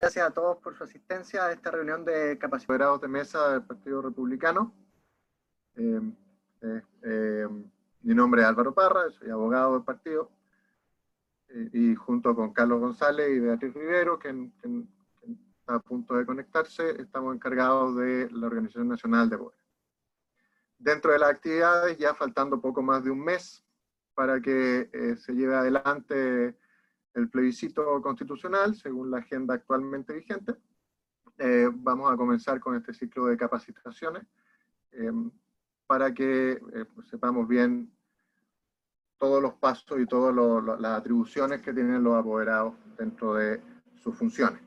Gracias a todos por su asistencia a esta reunión de capacitación. Apoderados de mesa del Partido Republicano. Mi nombre es Álvaro Parra, soy abogado del partido, y junto con Carlos González y Beatriz Rivero, que está a punto de conectarse, estamos encargados de la Organización Nacional de Poder. Dentro de las actividades, ya faltando poco más de un mes para que se lleve adelante el plebiscito constitucional, según la agenda actualmente vigente, vamos a comenzar con este ciclo de capacitaciones para que sepamos bien todos los pasos y todas las atribuciones que tienen los apoderados dentro de sus funciones.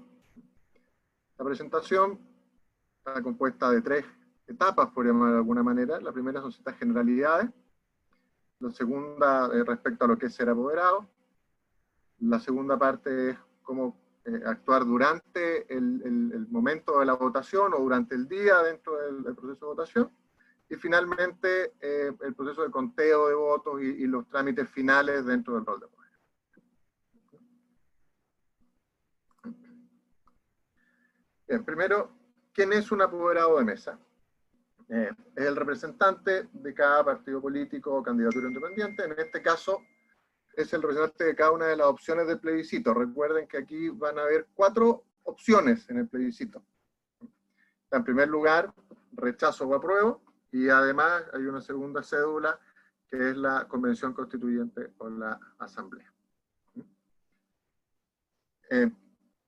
La presentación está compuesta de 3 etapas, por llamar de alguna manera. La primera son ciertas generalidades. La segunda, respecto a lo que es ser apoderado. La segunda parte es cómo actuar durante el momento de la votación o durante el día dentro del proceso de votación. Y finalmente, el proceso de conteo de votos y los trámites finales dentro del rol de poder. Bien, primero, ¿quién es un apoderado de mesa? Es el representante de cada partido político o candidatura independiente. En este caso, es el representante de cada una de las opciones del plebiscito. Recuerden que aquí van a haber 4 opciones en el plebiscito. En primer lugar, rechazo o apruebo, y además hay una segunda cédula, que es la convención constituyente o la asamblea.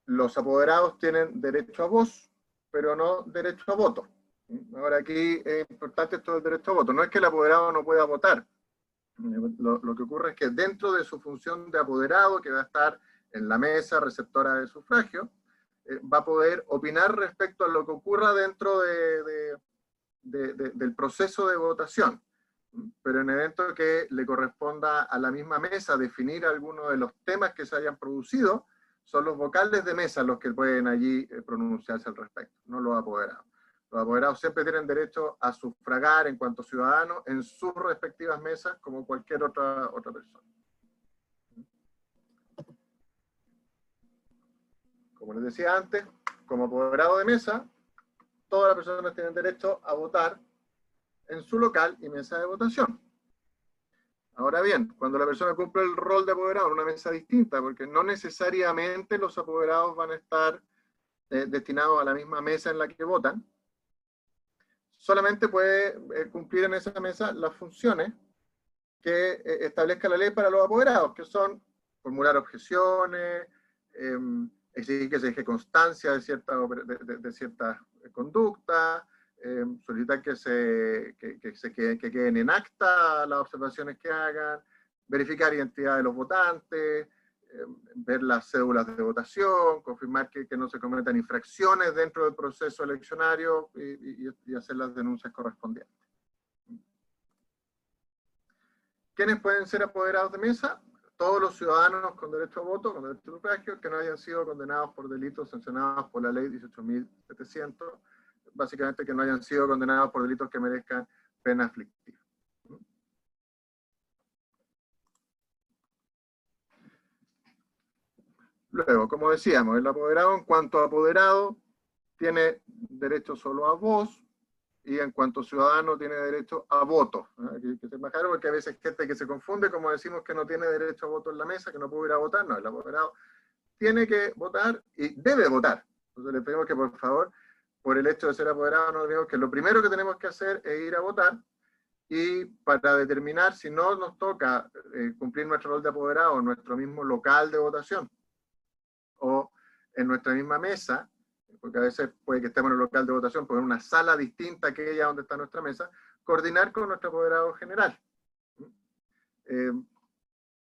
Los apoderados tienen derecho a voz, pero no derecho a voto. Ahora aquí es importante esto del derecho a voto. No es que el apoderado no pueda votar. Lo que ocurre es que dentro de su función de apoderado, que va a estar en la mesa receptora de sufragio, va a poder opinar respecto a lo que ocurra dentro del proceso de votación. Pero en el evento que le corresponda a la misma mesa definir algunos de los temas que se hayan producido, son los vocales de mesa los que pueden allí pronunciarse al respecto, no los apoderados. Los apoderados siempre tienen derecho a sufragar en cuanto ciudadanos en sus respectivas mesas como cualquier otra persona. Como les decía antes, como apoderado de mesa, todas las personas tienen derecho a votar en su local y mesa de votación. Ahora bien, cuando la persona cumple el rol de apoderado en una mesa distinta, porque no necesariamente los apoderados van a estar destinados a la misma mesa en la que votan, solamente puede cumplir en esa mesa las funciones que establezca la ley para los apoderados, que son formular objeciones, exigir que se deje constancia de ciertas conductas, solicitar que queden en acta las observaciones que hagan, verificar identidad de los votantes, ver las cédulas de votación, confirmar que no se cometan infracciones dentro del proceso eleccionario y hacer las denuncias correspondientes. ¿Quiénes pueden ser apoderados de mesa? Todos los ciudadanos con derecho a voto, con derecho a sufragio, que no hayan sido condenados por delitos sancionados por la ley 18.700, básicamente que no hayan sido condenados por delitos que merezcan pena aflictiva. Luego, como decíamos, el apoderado en cuanto a apoderado tiene derecho solo a voz, y en cuanto ciudadano tiene derecho a voto. Que se bajaron porque a veces hay gente que se confunde, como decimos que no tiene derecho a voto en la mesa, que no puede ir a votar. No, el apoderado tiene que votar y debe votar. Entonces le pedimos que por favor, por el hecho de ser apoderado, no olvidemos que lo primero que tenemos que hacer es ir a votar, y para determinar si no nos toca cumplir nuestro rol de apoderado en nuestro mismo local de votación o en nuestra misma mesa, porque a veces puede que estemos en el local de votación, pero en una sala distinta a aquella donde está nuestra mesa, coordinar con nuestro apoderado general.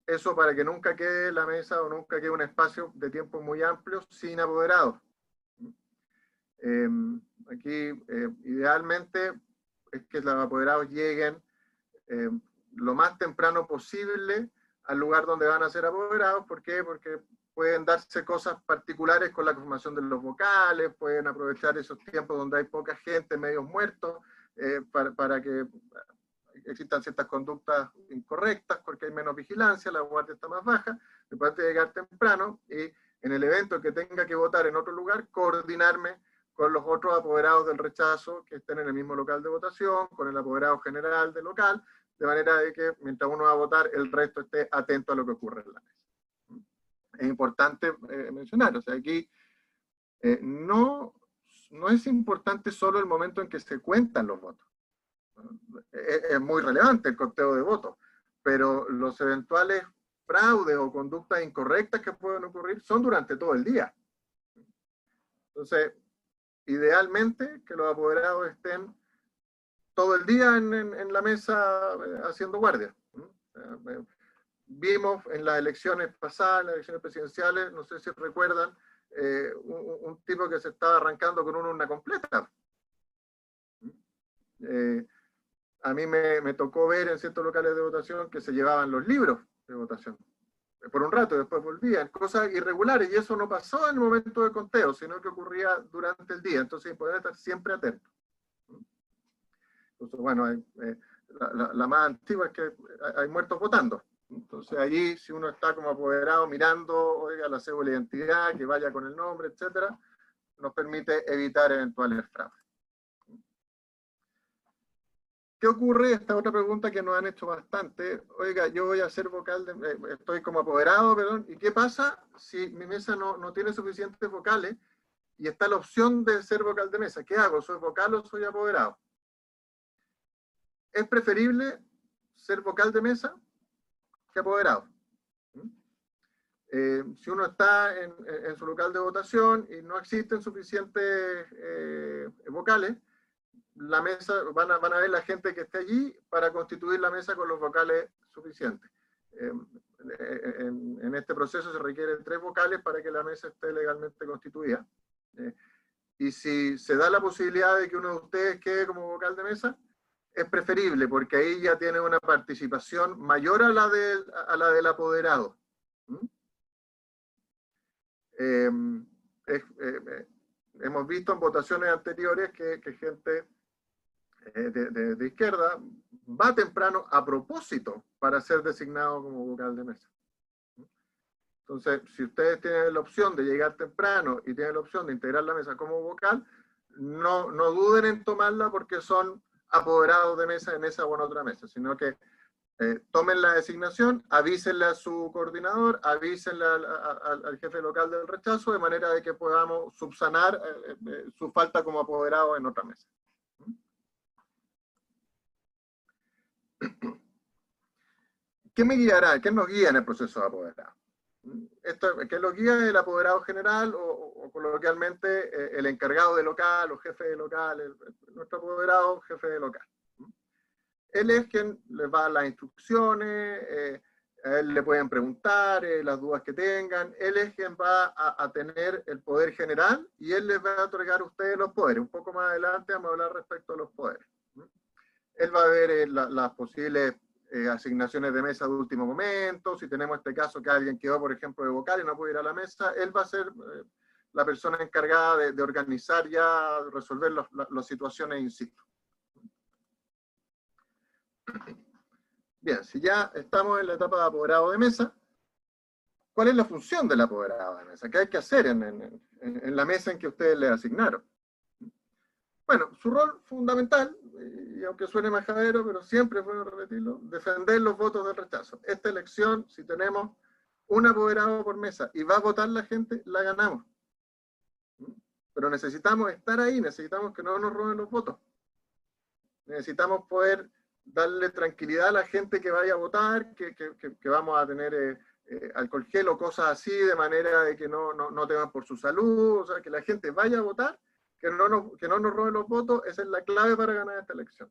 Eso para que nunca quede la mesa o nunca quede un espacio de tiempo muy amplio sin apoderados. Aquí, idealmente, es que los apoderados lleguen lo más temprano posible al lugar donde van a ser apoderados. ¿Por qué? Porque pueden darse cosas particulares con la conformación de los vocales, pueden aprovechar esos tiempos donde hay poca gente, medios muertos, para que existan ciertas conductas incorrectas, porque hay menos vigilancia, la guardia está más baja, se puede llegar temprano y en el evento que tenga que votar en otro lugar, coordinarme con los otros apoderados del rechazo que estén en el mismo local de votación, con el apoderado general del local, de manera de que mientras uno va a votar, el resto esté atento a lo que ocurre en la mesa. Es importante mencionar, o sea, aquí no es importante solo el momento en que se cuentan los votos. Es muy relevante el conteo de votos, pero los eventuales fraudes o conductas incorrectas que pueden ocurrir son durante todo el día. Entonces, idealmente que los apoderados estén todo el día en la mesa haciendo guardia. Vimos en las elecciones pasadas, en las elecciones presidenciales, no sé si recuerdan, un tipo que se estaba arrancando con una urna completa. A mí me tocó ver en ciertos locales de votación que se llevaban los libros de votación por un rato, después volvían, cosas irregulares, y eso no pasó en el momento de conteo, sino que ocurría durante el día, entonces poder estar siempre atento. Entonces, bueno, la más antigua es que hay muertos votando, entonces allí si uno está como apoderado mirando, oiga, la cédula de identidad, que vaya con el nombre, etcétera, nos permite evitar eventuales fraudes. ¿Qué ocurre? Esta otra pregunta que nos han hecho bastante. Oiga, yo voy a ser vocal, estoy como apoderado, perdón, ¿y qué pasa si mi mesa no tiene suficientes vocales y está la opción de ser vocal de mesa? ¿Qué hago? ¿Soy vocal o soy apoderado? Es preferible ser vocal de mesa que apoderado. Si uno está en su local de votación y no existen suficientes vocales, la mesa, van a ver la gente que esté allí para constituir la mesa con los vocales suficientes. En este proceso se requieren 3 vocales para que la mesa esté legalmente constituida. Y si se da la posibilidad de que uno de ustedes quede como vocal de mesa, es preferible, porque ahí ya tiene una participación mayor a la del apoderado. Hemos visto en votaciones anteriores que gente de izquierda va temprano a propósito para ser designado como vocal de mesa. Entonces, si ustedes tienen la opción de llegar temprano y tienen la opción de integrar la mesa como vocal, no duden en tomarla porque son apoderados de mesa en esa o en otra mesa, sino que tomen la designación, avísenle a su coordinador, avísenle al jefe local del rechazo, de manera de que podamos subsanar su falta como apoderado en otra mesa. ¿Qué me guiará? ¿Qué nos guía en el proceso de apoderado? ¿Qué lo guía? El apoderado general o coloquialmente el encargado de local o jefe de local, nuestro apoderado jefe de local. Él es quien les va a dar las instrucciones, a él le pueden preguntar las dudas que tengan, él es quien va a tener el poder general y él les va a otorgar a ustedes los poderes. Un poco más adelante vamos a hablar respecto a los poderes. Él va a ver las posibles asignaciones de mesa de último momento, si tenemos este caso que alguien quedó, por ejemplo, de vocal y no puede ir a la mesa, él va a ser la persona encargada de organizar ya, resolver las situaciones in situ. Bien, si ya estamos en la etapa de apoderado de mesa, ¿cuál es la función del apoderado de mesa? ¿Qué hay que hacer en la mesa en que ustedes le asignaron? Bueno, su rol fundamental, y aunque suene majadero, pero siempre es bueno repetirlo, defender los votos del rechazo. Esta elección, si tenemos un apoderado por mesa y va a votar la gente, la ganamos. Pero necesitamos estar ahí, necesitamos que no nos roben los votos. Necesitamos poder darle tranquilidad a la gente que vaya a votar, que vamos a tener alcohol gel o cosas así, de manera de que no teman por su salud, o sea, que la gente vaya a votar, que no nos roben los votos. Esa es la clave para ganar esta elección.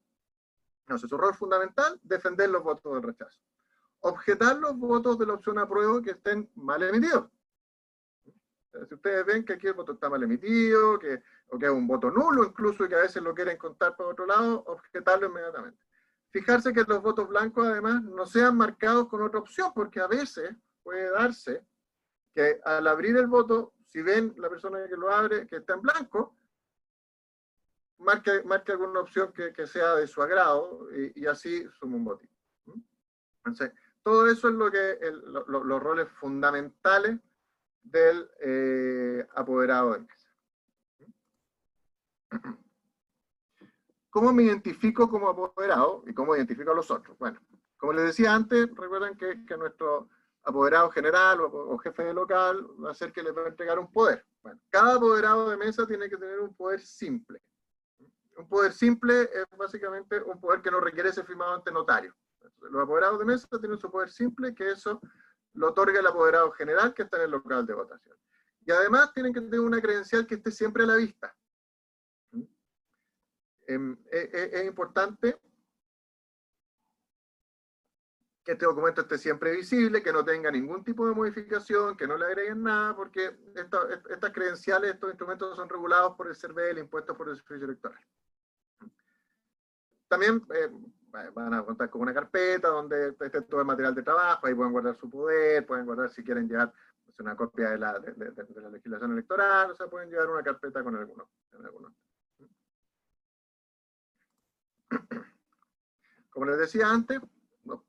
Entonces, su rol fundamental, defender los votos del rechazo. Objetar los votos de la opción apruebo que estén mal emitidos. Si ustedes ven que aquí el voto está mal emitido, o que es un voto nulo incluso, y que a veces lo quieren contar por otro lado, objetarlo inmediatamente. Fijarse que los votos blancos además no sean marcados con otra opción, porque a veces puede darse que al abrir el voto, si ven la persona que lo abre que está en blanco, marque alguna opción que sea de su agrado y así suma un voto. Entonces, todo eso es lo que los roles fundamentales del apoderado de mesa. ¿Cómo me identifico como apoderado y cómo identifico a los otros? Bueno, como les decía antes, recuerden que nuestro apoderado general o jefe de local va a ser que les va a entregar un poder. Bueno, cada apoderado de mesa tiene que tener un poder simple. Un poder simple es básicamente un poder que no requiere ser firmado ante notario. Entonces, los apoderados de mesa tienen su poder simple, que eso lo otorga el apoderado general que está en el local de votación. Y además tienen que tener una credencial que esté siempre a la vista. Es importante que este documento esté siempre visible, que no tenga ningún tipo de modificación, que no le agreguen nada, porque estas credenciales, estos instrumentos son regulados por el CERVEL, impuestos por el servicio electoral. También van a contar con una carpeta donde esté todo el material de trabajo, ahí pueden guardar su poder, pueden guardar si quieren llevar una copia de la legislación electoral, o sea, pueden llevar una carpeta con algunos. Como les decía antes, los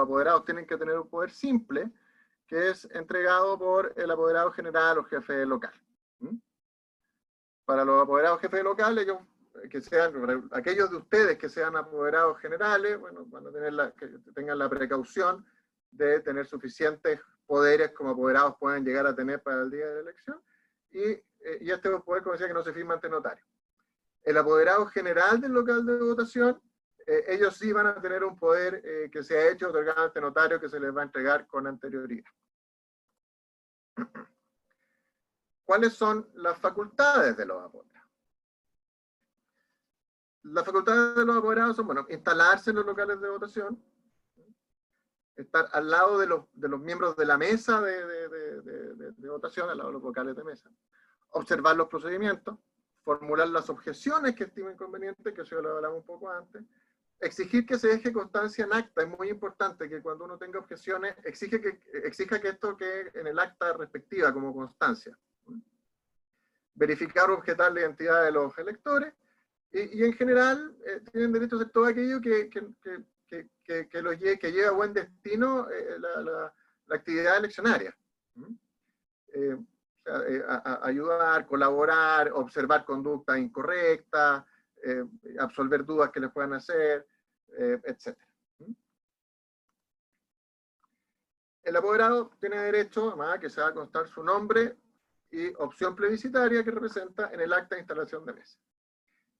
apoderados tienen que tener un poder simple, que es entregado por el apoderado general o jefe local. Para los apoderados jefes locales, aquellos de ustedes que sean apoderados generales, bueno, van a tener que tengan la precaución de tener suficientes poderes como apoderados pueden llegar a tener para el día de la elección, y este poder, como decía, que no se firma ante notario. El apoderado general del local de votación, ellos sí van a tener un poder que se ha hecho otorgado ante notario, que se les va a entregar con anterioridad. ¿Cuáles son las facultades de los apoderados? Las facultades de los apoderados son, bueno, instalarse en los locales de votación, estar al lado de los miembros de la mesa de votación, al lado de los vocales de mesa, observar los procedimientos, formular las objeciones que estimen convenientes, que eso ya lo hablamos un poco antes, exigir que se deje constancia en acta. Es muy importante que cuando uno tenga objeciones, exija que esto quede en el acta respectiva como constancia. Verificar o objetar la identidad de los electores, y en general tienen derecho a hacer todo aquello que lleve a buen destino la actividad eleccionaria. Ayudar, colaborar, observar conducta incorrecta, absolver dudas que les puedan hacer, etc. El apoderado tiene derecho, además, a que se haga constar su nombre y opción plebiscitaria que representa en el acta de instalación de mesa.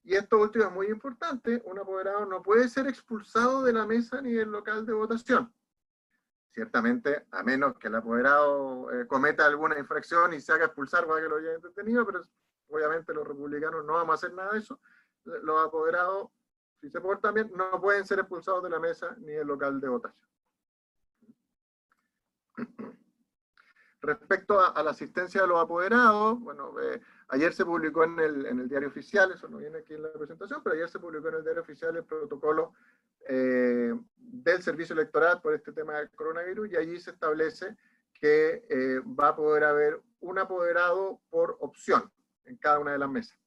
Y esto último es muy importante: un apoderado no puede ser expulsado de la mesa ni del local de votación. Ciertamente, a menos que el apoderado cometa alguna infracción y se haga expulsar para que lo haya detenido, pero obviamente los republicanos no vamos a hacer nada de eso. Los apoderados, si se portan bien, no pueden ser expulsados de la mesa ni del local de votación. Respecto a la asistencia de los apoderados, bueno, ayer se publicó en el diario oficial, eso no viene aquí en la presentación, pero ayer se publicó en el diario oficial el protocolo del servicio electoral por este tema del coronavirus, y allí se establece que va a poder haber un apoderado por opción en cada una de las mesas.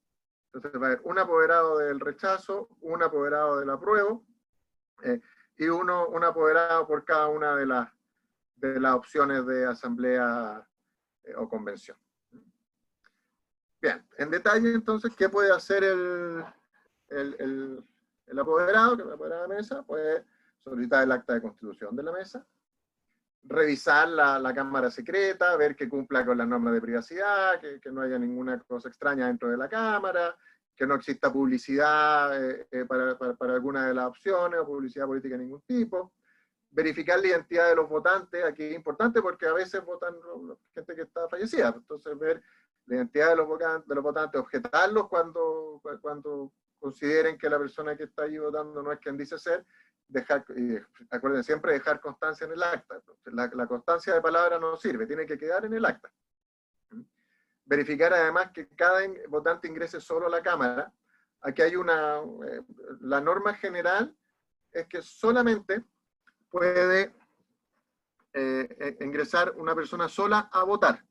Entonces va a haber un apoderado del rechazo, un apoderado del apruebo, y un apoderado por cada una de las opciones de asamblea o convención. Bien, en detalle entonces, ¿qué puede hacer el apoderado, que es el apoderado de mesa? Puede solicitar el acta de constitución de la mesa, revisar la cámara secreta, ver que cumpla con las normas de privacidad, que no haya ninguna cosa extraña dentro de la cámara, que no exista publicidad para alguna de las opciones, o publicidad política de ningún tipo. Verificar la identidad de los votantes, aquí es importante porque a veces votan gente que está fallecida, entonces ver la identidad de los votantes, objetarlos cuando consideren que la persona que está allí votando no es quien dice ser, acuérdense siempre dejar constancia en el acta. Entonces, la constancia de palabra no sirve, tiene que quedar en el acta. Verificar además que cada votante ingrese solo a la Cámara. Aquí hay la norma general es que solamente puede ingresar una persona sola a votar.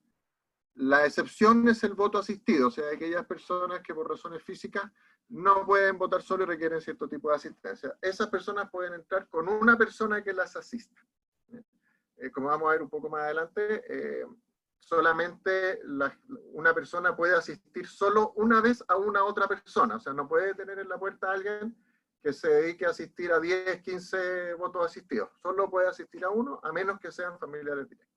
La excepción es el voto asistido, o sea, aquellas personas que por razones físicas no pueden votar solo y requieren cierto tipo de asistencia. Esas personas pueden entrar con una persona que las asista. Como vamos a ver un poco más adelante, solamente una persona puede asistir solo una vez a una otra persona. O sea, no puede tener en la puerta a alguien que se dedique a asistir a 10, 15 votos asistidos. Solo puede asistir a uno, a menos que sean familiares directos.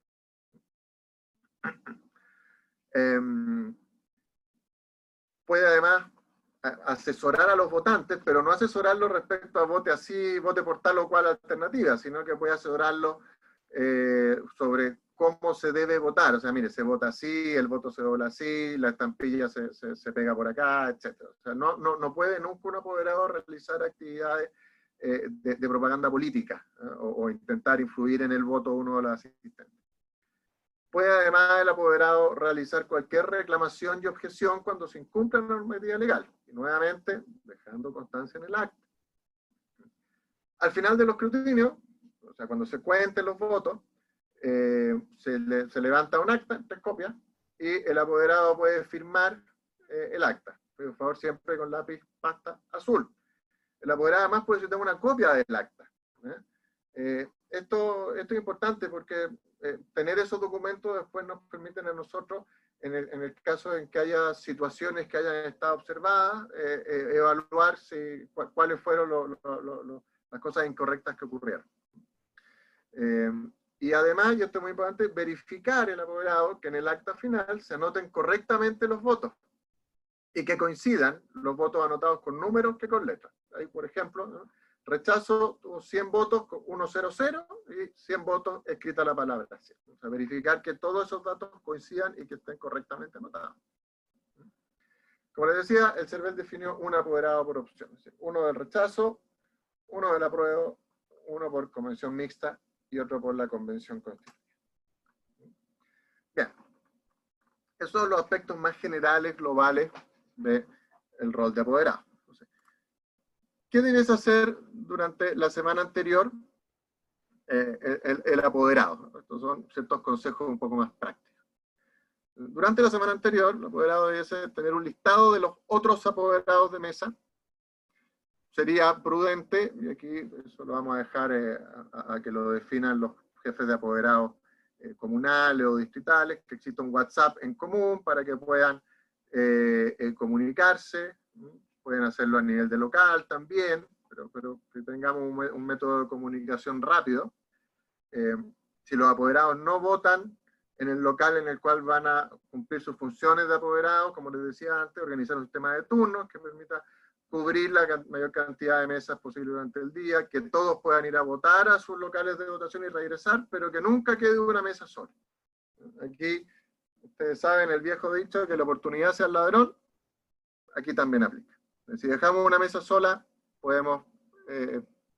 Puede además asesorar a los votantes, pero no asesorarlos respecto a vote así, vote por tal o cual alternativa, sino que puede asesorarlos sobre cómo se debe votar. O sea, mire, se vota así, el voto se dobla así, la estampilla se pega por acá, etc. O sea, no puede nunca un apoderado realizar actividades de propaganda política o intentar influir en el voto de uno de los asistentes. Puede además el apoderado realizar cualquier reclamación y objeción cuando se incumpla la normativa legal. Y nuevamente, dejando constancia en el acta. Al final de los escrutinios, o sea, cuando se cuenten los votos, se levanta un acta en 3 copias y el apoderado puede firmar el acta. Por favor, siempre con lápiz pasta azul. El apoderado además puede solicitar una copia del acta. Esto es importante porque tener esos documentos después nos permiten a nosotros, en el caso en que haya situaciones que hayan estado observadas, evaluar cuáles fueron las cosas incorrectas que ocurrieron. Y además, y esto es muy importante, verificar el apoderado que en el acta final se anoten correctamente los votos y que coincidan los votos anotados con números que con letras. Ahí, por ejemplo, ¿no? Rechazo, 100 votos, 100, y 100 votos escrita la palabra 100. O sea, verificar que todos esos datos coincidan y que estén correctamente anotados. Como les decía, el CERVEL definió un apoderado por opción. Es decir, uno del rechazo, uno del apruebo, uno por convención mixta y otro por la convención constituyente. Bien. Esos son los aspectos más generales, globales, del rol de apoderado. Entonces, ¿qué debes hacer durante la semana anterior? El apoderado. Estos son ciertos consejos un poco más prácticos. Durante la semana anterior, el apoderado debe tener un listado de los otros apoderados de mesa. Sería prudente, y aquí eso lo vamos a dejar a que lo definan los jefes de apoderados comunales o distritales, que exista un WhatsApp en común para que puedan comunicarse. Pueden hacerlo a nivel de local también, pero que tengamos un método de comunicación rápido. Si los apoderados no votan en el local en el cual van a cumplir sus funciones de apoderados, como les decía antes, organizar un sistema de turnos que permita cubrir la mayor cantidad de mesas posible durante el día, que todos puedan ir a votar a sus locales de votación y regresar, pero que nunca quede una mesa sola. Aquí, ustedes saben el viejo dicho que la oportunidad sea el ladrón, aquí también aplica. Si dejamos una mesa sola, podemos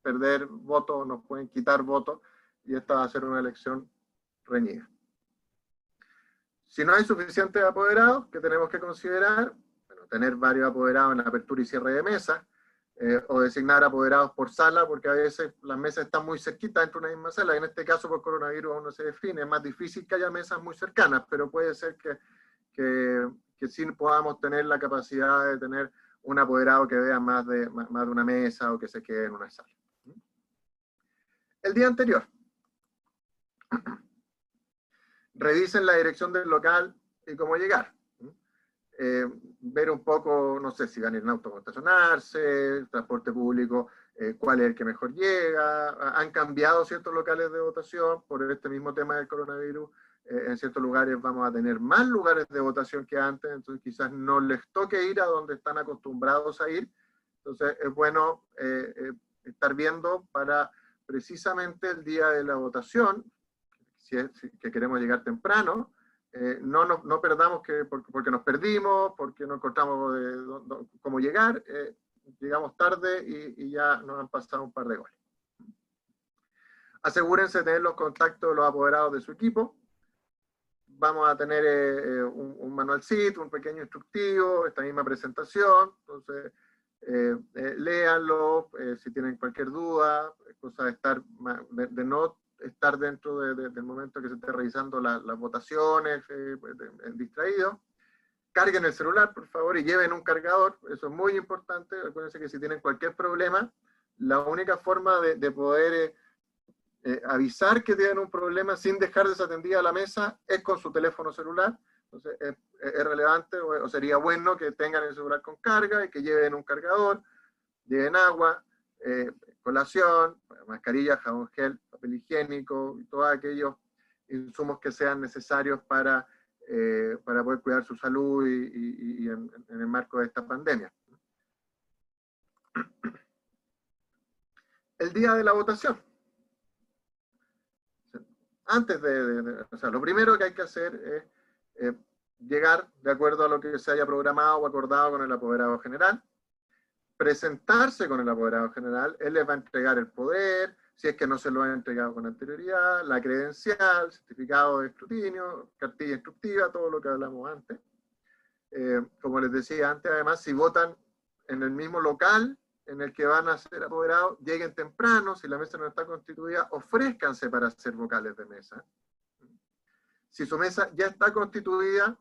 perder votos, nos pueden quitar votos, y esta va a ser una elección reñida. Si no hay suficientes apoderados, ¿qué tenemos que considerar? Bueno, tener varios apoderados en apertura y cierre de mesa, o designar apoderados por sala, porque a veces las mesas están muy cerquitas dentro de una misma sala. En este caso, por coronavirus aún no se define. Es más difícil que haya mesas muy cercanas, pero puede ser que sí podamos tener la capacidad de tener un apoderado que vea más de una mesa o que se quede en una sala. El día anterior, revisen la dirección del local y cómo llegar. Ver un poco, no sé, si van a ir en auto a estacionarse, transporte público, cuál es el que mejor llega. Han cambiado ciertos locales de votación por este mismo tema del coronavirus. En ciertos lugares vamos a tener más lugares de votación que antes, entonces quizás no les toque ir a donde están acostumbrados a ir. Entonces es bueno estar viendo para precisamente el día de la votación, que queremos llegar temprano, no perdamos porque nos perdimos, porque no encontramos cómo llegar, llegamos tarde y ya nos han pasado un par de goles. Asegúrense de tener los contactos de los apoderados de su equipo. Vamos a tener un manualcito, un pequeño instructivo, esta misma presentación, entonces léanlo, si tienen cualquier duda, cosa de no estar dentro del momento que se esté revisando las votaciones, distraído. Carguen el celular, por favor, y lleven un cargador, eso es muy importante. Recuerden que si tienen cualquier problema, la única forma de poder avisar que tienen un problema sin dejar desatendida la mesa es con su teléfono celular. Entonces es relevante o sería bueno que tengan el celular con carga y que lleven un cargador, lleven agua, colación, mascarilla, jabón gel, papel higiénico y todos aquellos insumos que sean necesarios para poder cuidar su salud y en el marco de esta pandemia. El día de la votación. Antes o sea, lo primero que hay que hacer es llegar de acuerdo a lo que se haya programado o acordado con el apoderado general, presentarse con el apoderado general, él les va a entregar el poder, si es que no se lo han entregado con anterioridad, la credencial, certificado de escrutinio, cartilla instructiva, todo lo que hablamos antes. Como les decía antes, además, si votan en el mismo local en el que van a ser apoderados, lleguen temprano, si la mesa no está constituida, ofrézcanse para ser vocales de mesa. Si su mesa ya está constituida,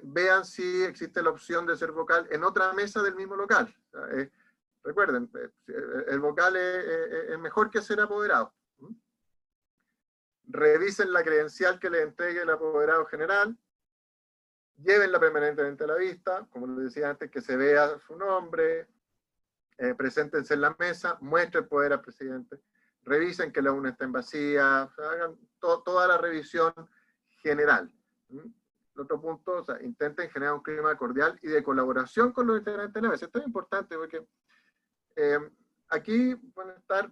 vean si existe la opción de ser vocal en otra mesa del mismo local. O sea, recuerden, el vocal es mejor que ser apoderado. Revisen la credencial que le entregue el apoderado general, llévenla permanentemente a la vista, como les decía antes, que se vea su nombre, preséntense en la mesa, muestren el poder al presidente, revisen que la urna estén vacías, o sea, hagan toda la revisión general. El otro punto, o sea, intenten generar un clima cordial y de colaboración con los integrantes de la mesa. Esto es importante porque aquí van a estar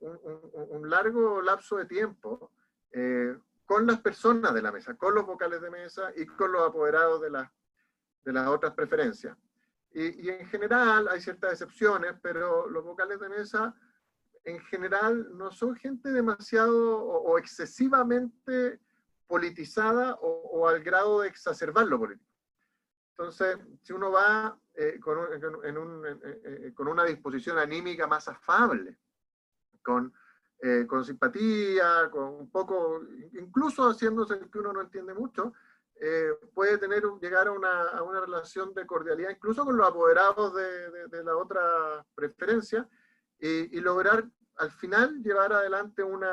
un largo lapso de tiempo con las personas de la mesa, con los vocales de mesa y con los apoderados de las otras preferencias. Y en general hay ciertas excepciones, pero los vocales de mesa en general no son gente demasiado o excesivamente politizada o al grado de exacerbar lo político. Entonces, si uno va con una disposición anímica más afable, con simpatía, con un poco, incluso haciéndose que uno no entiende mucho, puede llegar a una relación de cordialidad, incluso con los apoderados de la otra preferencia, y lograr al final llevar adelante un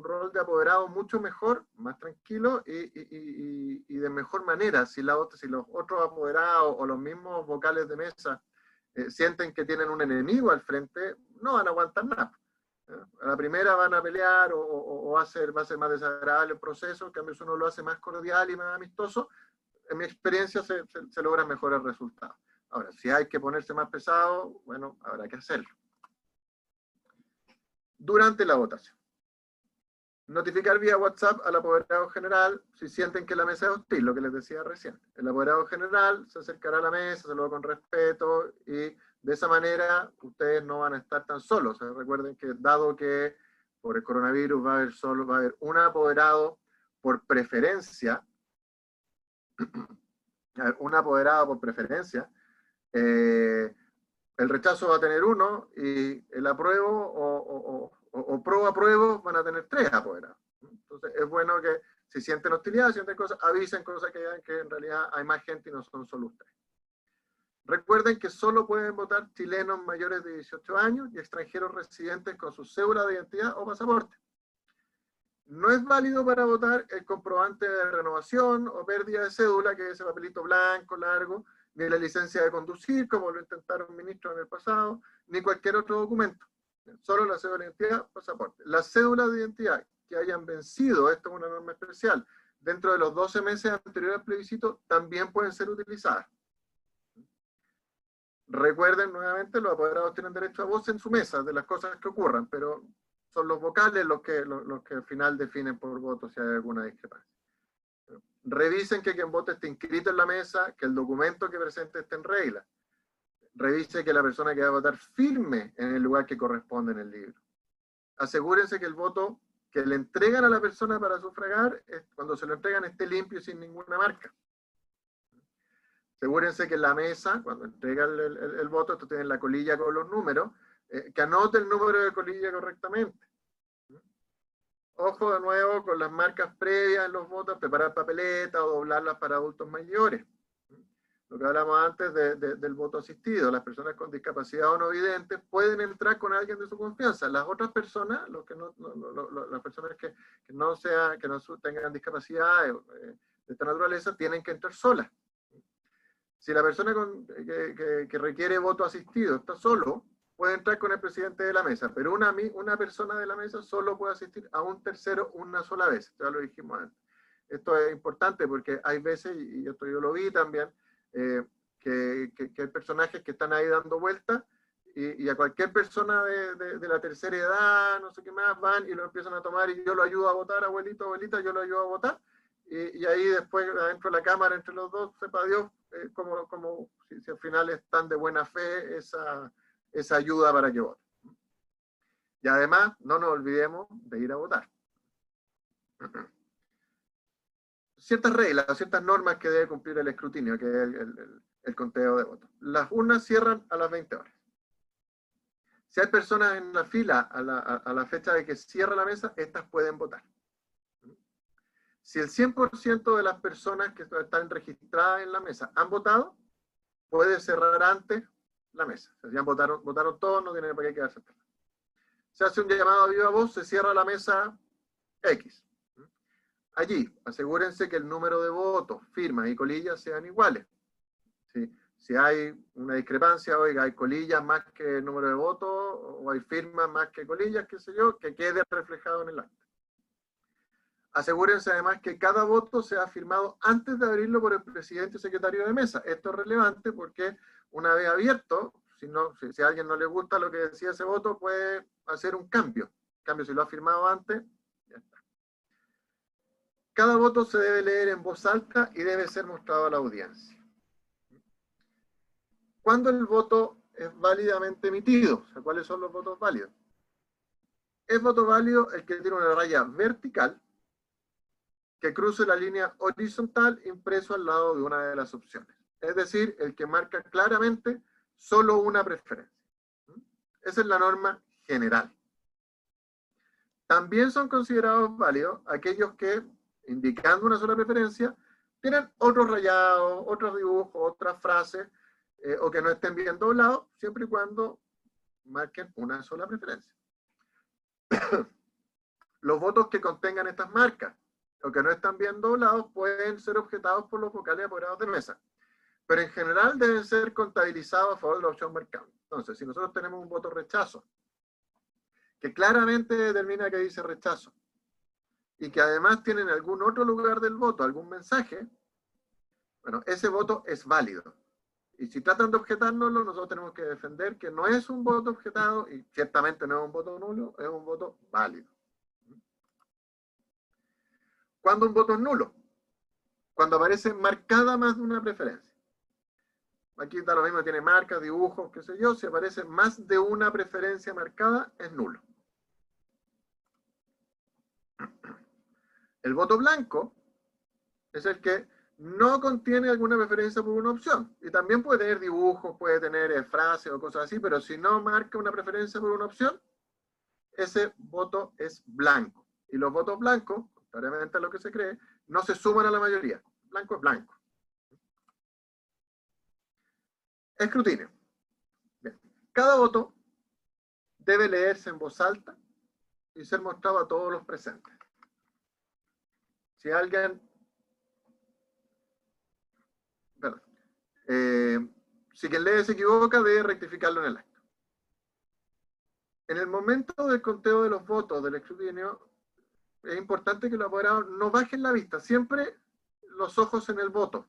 rol de apoderado mucho mejor, más tranquilo y de mejor manera. Si los otros apoderados o los mismos vocales de mesa sienten que tienen un enemigo al frente, no van a aguantar nada. A la primera van a pelear o va a ser más desagradable el proceso. En cambio, si uno lo hace más cordial y más amistoso, en mi experiencia se logran mejores resultados. Ahora, si hay que ponerse más pesado, bueno, habrá que hacerlo. Durante la votación. Notificar vía WhatsApp al apoderado general si sienten que la mesa es hostil, lo que les decía recién. El apoderado general se acercará a la mesa, se lo con respeto y de esa manera ustedes no van a estar tan solos. O sea, recuerden que dado que por el coronavirus va a haber un apoderado por preferencia, el rechazo va a tener uno y el apruebo o pro-apruebo van a tener 3 apoderados. Entonces es bueno que si sienten hostilidad, sienten cosas, avisen cosas que vean que en realidad hay más gente y no son solo ustedes. Recuerden que solo pueden votar chilenos mayores de 18 años y extranjeros residentes con su cédula de identidad o pasaporte. No es válido para votar el comprobante de renovación o pérdida de cédula, que es ese papelito blanco, largo, ni la licencia de conducir, como lo intentaron ministros en el pasado, ni cualquier otro documento. Solo la cédula de identidad, pasaporte. Las cédulas de identidad que hayan vencido, esto es una norma especial, dentro de los 12 meses anteriores al plebiscito, también pueden ser utilizadas. Recuerden nuevamente, los apoderados tienen derecho a voz en su mesa de las cosas que ocurran, pero son los vocales los que al final definen por voto si hay alguna discrepancia. Revisen que quien vote esté inscrito en la mesa, que el documento que presente esté en regla. Revise que la persona que va a votar firme en el lugar que corresponde en el libro. Asegúrense que el voto que le entregan a la persona para sufragar, cuando se lo entregan, esté limpio y sin ninguna marca. Asegúrense que en la mesa, cuando entrega el voto, esto tiene la colilla con los números, que anote el número de colilla correctamente. Ojo de nuevo con las marcas previas en los votos, preparar papeletas o doblarlas para adultos mayores. lo que hablamos antes del voto asistido. Las personas con discapacidad o no videntes pueden entrar con alguien de su confianza. Las otras personas, las personas que no tengan discapacidad de esta naturaleza, tienen que entrar solas. Si la persona que requiere voto asistido está solo, puede entrar con el presidente de la mesa, pero una persona de la mesa solo puede asistir a un tercero una sola vez. Ya lo dijimos antes. Esto es importante porque hay veces, y esto yo lo vi también, que hay personajes que están ahí dando vueltas y a cualquier persona de la tercera edad, no sé qué más, van y lo empiezan a tomar y yo lo ayudo a votar, abuelito, abuelita, yo lo ayudo a votar. Y ahí después, adentro de la cámara, entre los dos, sepa Dios como si al final están de buena fe esa ayuda para que voten. Y además, no nos olvidemos de ir a votar. Ciertas reglas, ciertas normas que debe cumplir el escrutinio, que es el conteo de votos. Las urnas cierran a las 20 horas. Si hay personas en la fila a la fecha de que cierra la mesa, estas pueden votar. Si el 100% de las personas que están registradas en la mesa han votado, puede cerrar antes la mesa. O sea, si votaron todos, no tienen por qué quedarse atrás. Se hace un llamado a viva voz, se cierra la mesa X. Allí, asegúrense que el número de votos, firmas y colillas sean iguales. Si hay una discrepancia, oiga, hay colillas más que el número de votos, o hay firmas más que colillas, qué sé yo, que quede reflejado en el acta. Asegúrense además que cada voto sea firmado antes de abrirlo por el presidente y secretario de mesa. Esto es relevante porque una vez abierto, si a alguien no le gusta lo que decía ese voto, puede hacer un cambio. En cambio, si lo ha firmado antes, ya está. Cada voto se debe leer en voz alta y debe ser mostrado a la audiencia. ¿Cuándo el voto es válidamente emitido? O sea, ¿cuáles son los votos válidos? Es voto válido el que tiene una raya vertical que cruce la línea horizontal impreso al lado de una de las opciones. Es decir, el que marca claramente solo una preferencia. Esa es la norma general. También son considerados válidos aquellos que, indicando una sola preferencia, tienen otros rayados, otros dibujos, otras frases, o que no estén bien doblados, siempre y cuando marquen una sola preferencia. Los votos que contengan estas marcas, o que no están bien doblados, pueden ser objetados por los vocales apoderados de mesa. Pero en general deben ser contabilizados a favor de la opción marcada. Entonces, si nosotros tenemos un voto rechazo, que claramente determina que dice rechazo, y que además tiene en algún otro lugar del voto algún mensaje, bueno, ese voto es válido. Y si tratan de objetárnoslo, nosotros tenemos que defender que no es un voto objetado, y ciertamente no es un voto nulo, es un voto válido. ¿Cuándo un voto es nulo? Cuando aparece marcada más de una preferencia. Aquí está lo mismo, tiene marcas, dibujos, qué sé yo. Si aparece más de una preferencia marcada, es nulo. El voto blanco es el que no contiene alguna preferencia por una opción. Y también puede tener dibujos, puede tener frases o cosas así, pero si no marca una preferencia por una opción, ese voto es blanco. Y los votos blancos, contrariamente a lo que se cree, no se suman a la mayoría. Blanco es blanco. Escrutinio. Bien. Cada voto debe leerse en voz alta y ser mostrado a todos los presentes. Si alguien... Perdón. Si quien lee se equivoca, debe rectificarlo en el acta. En el momento del conteo de los votos del escrutinio, es importante que los apoderados no bajen la vista, siempre los ojos en el voto.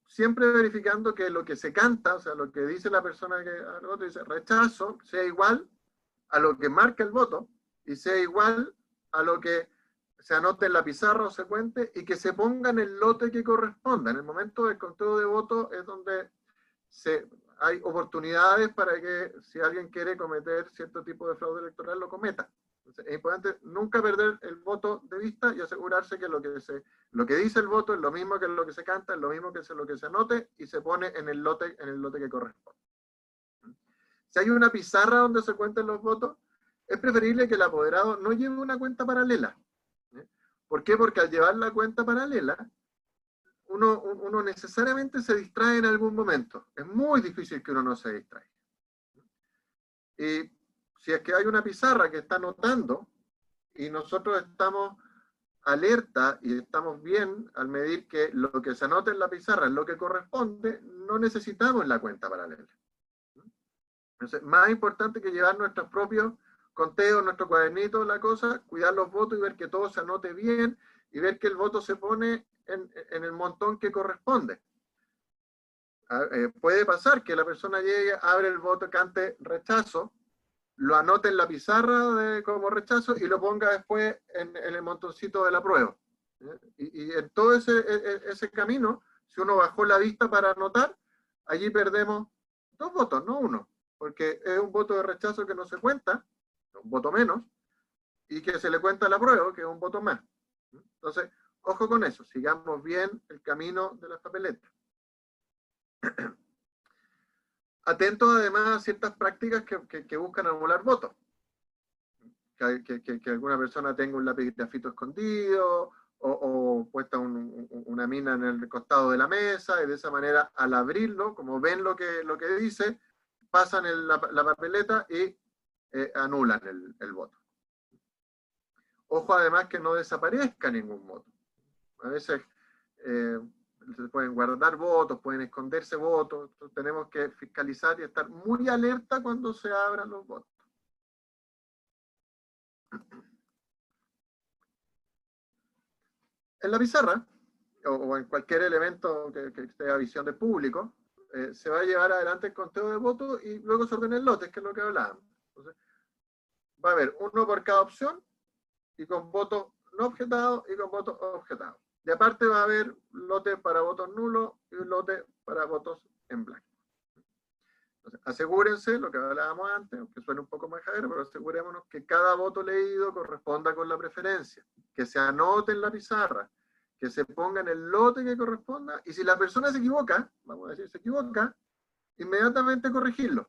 Siempre verificando que lo que se canta, o sea, lo que dice la persona que al voto dice rechazo, sea igual a lo que marca el voto y sea igual a lo que se anote en la pizarra o se cuente y que se ponga en el lote que corresponda. En el momento del conteo de votos es donde hay oportunidades para que si alguien quiere cometer cierto tipo de fraude electoral lo cometa. Entonces, es importante nunca perder el voto de vista y asegurarse que lo que dice el voto es lo mismo que lo que se canta, es lo mismo que lo que se anote y se pone en el lote que corresponde. Si hay una pizarra donde se cuenten los votos, es preferible que el apoderado no lleve una cuenta paralela. ¿Por qué? Porque al llevar la cuenta paralela, uno necesariamente se distrae en algún momento. Es muy difícil que uno no se distraiga. Y si es que hay una pizarra que está anotando y nosotros estamos alerta y estamos bien al medir que lo que se anota en la pizarra es lo que corresponde, no necesitamos la cuenta paralela. Entonces, más importante que llevar nuestros propios conteos, nuestro cuadernito, la cosa, cuidar los votos y ver que todo se anote bien y ver que el voto se pone en el montón que corresponde. Puede pasar que la persona llegue, abre el voto, cante rechazo, lo anote en la pizarra como rechazo y lo ponga después en el montoncito de la prueba. Y en todo ese camino, si uno bajó la vista para anotar, allí perdemos 2 votos, no 1, porque es un voto de rechazo que no se cuenta, un voto menos, y que se le cuenta a la prueba, que es un voto más. Entonces, ojo con eso, sigamos bien el camino de las papeletas. Atentos además a ciertas prácticas que buscan anular votos. Que alguna persona tenga un lápiz grafito escondido o puesta una mina en el costado de la mesa y de esa manera al abrirlo, como ven lo que dice, pasan la papeleta y anulan el voto. Ojo además que no desaparezca ningún voto. A veces se pueden guardar votos, pueden esconderse votos. Entonces tenemos que fiscalizar y estar muy alerta cuando se abran los votos. En la pizarra, o en cualquier elemento que esté a visión del público, se va a llevar adelante el conteo de votos y luego se ordena el lote, que es lo que hablábamos. Entonces, va a haber uno por cada opción y con votos no objetados y con votos objetados. Y aparte va a haber lote para votos nulos y un lote para votos en blanco. Entonces, asegúrense, lo que hablábamos antes, aunque suene un poco majadero, pero asegurémonos que cada voto leído corresponda con la preferencia, que se anote en la pizarra, que se ponga en el lote que corresponda, y si la persona se equivoca, vamos a decir, se equivoca, inmediatamente corregirlo.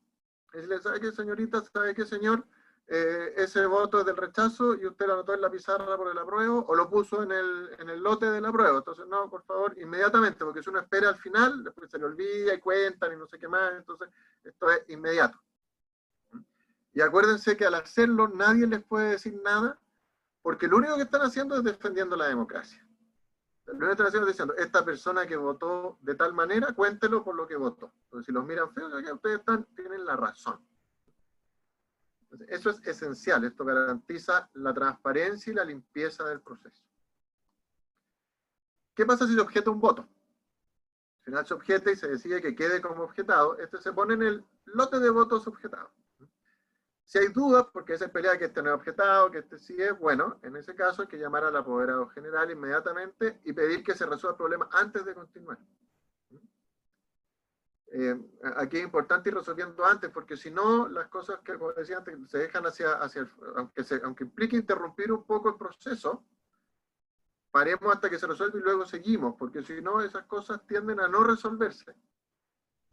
Decirle, ¿sabe qué, señorita? ¿Sabe qué, señor? Ese voto es del rechazo y usted lo anotó en la pizarra por el apruebo o lo puso en el lote del apruebo. Entonces, no, por favor, inmediatamente, porque si uno espera al final, después se le olvida y cuentan y no sé qué más, entonces esto es inmediato. Y acuérdense que al hacerlo nadie les puede decir nada, porque lo único que están haciendo es defendiendo la democracia. Lo único que están haciendo es diciendo, esta persona que votó de tal manera, cuéntelo por lo que votó. Entonces, si los miran feos, ustedes tienen la razón. Eso es esencial, esto garantiza la transparencia y la limpieza del proceso. ¿Qué pasa si se objeta un voto? Al final se objeta y se decide que quede como objetado, este se pone en el lote de votos objetados. Si hay dudas, porque se pelea que este no es objetado, que este sí es, bueno, en ese caso hay que llamar al apoderado general inmediatamente y pedir que se resuelva el problema antes de continuar. Aquí es importante ir resolviendo antes, porque si no, las cosas que, como decía antes, se dejan aunque implique interrumpir un poco el proceso, paremos hasta que se resuelva y luego seguimos, porque si no, esas cosas tienden a no resolverse.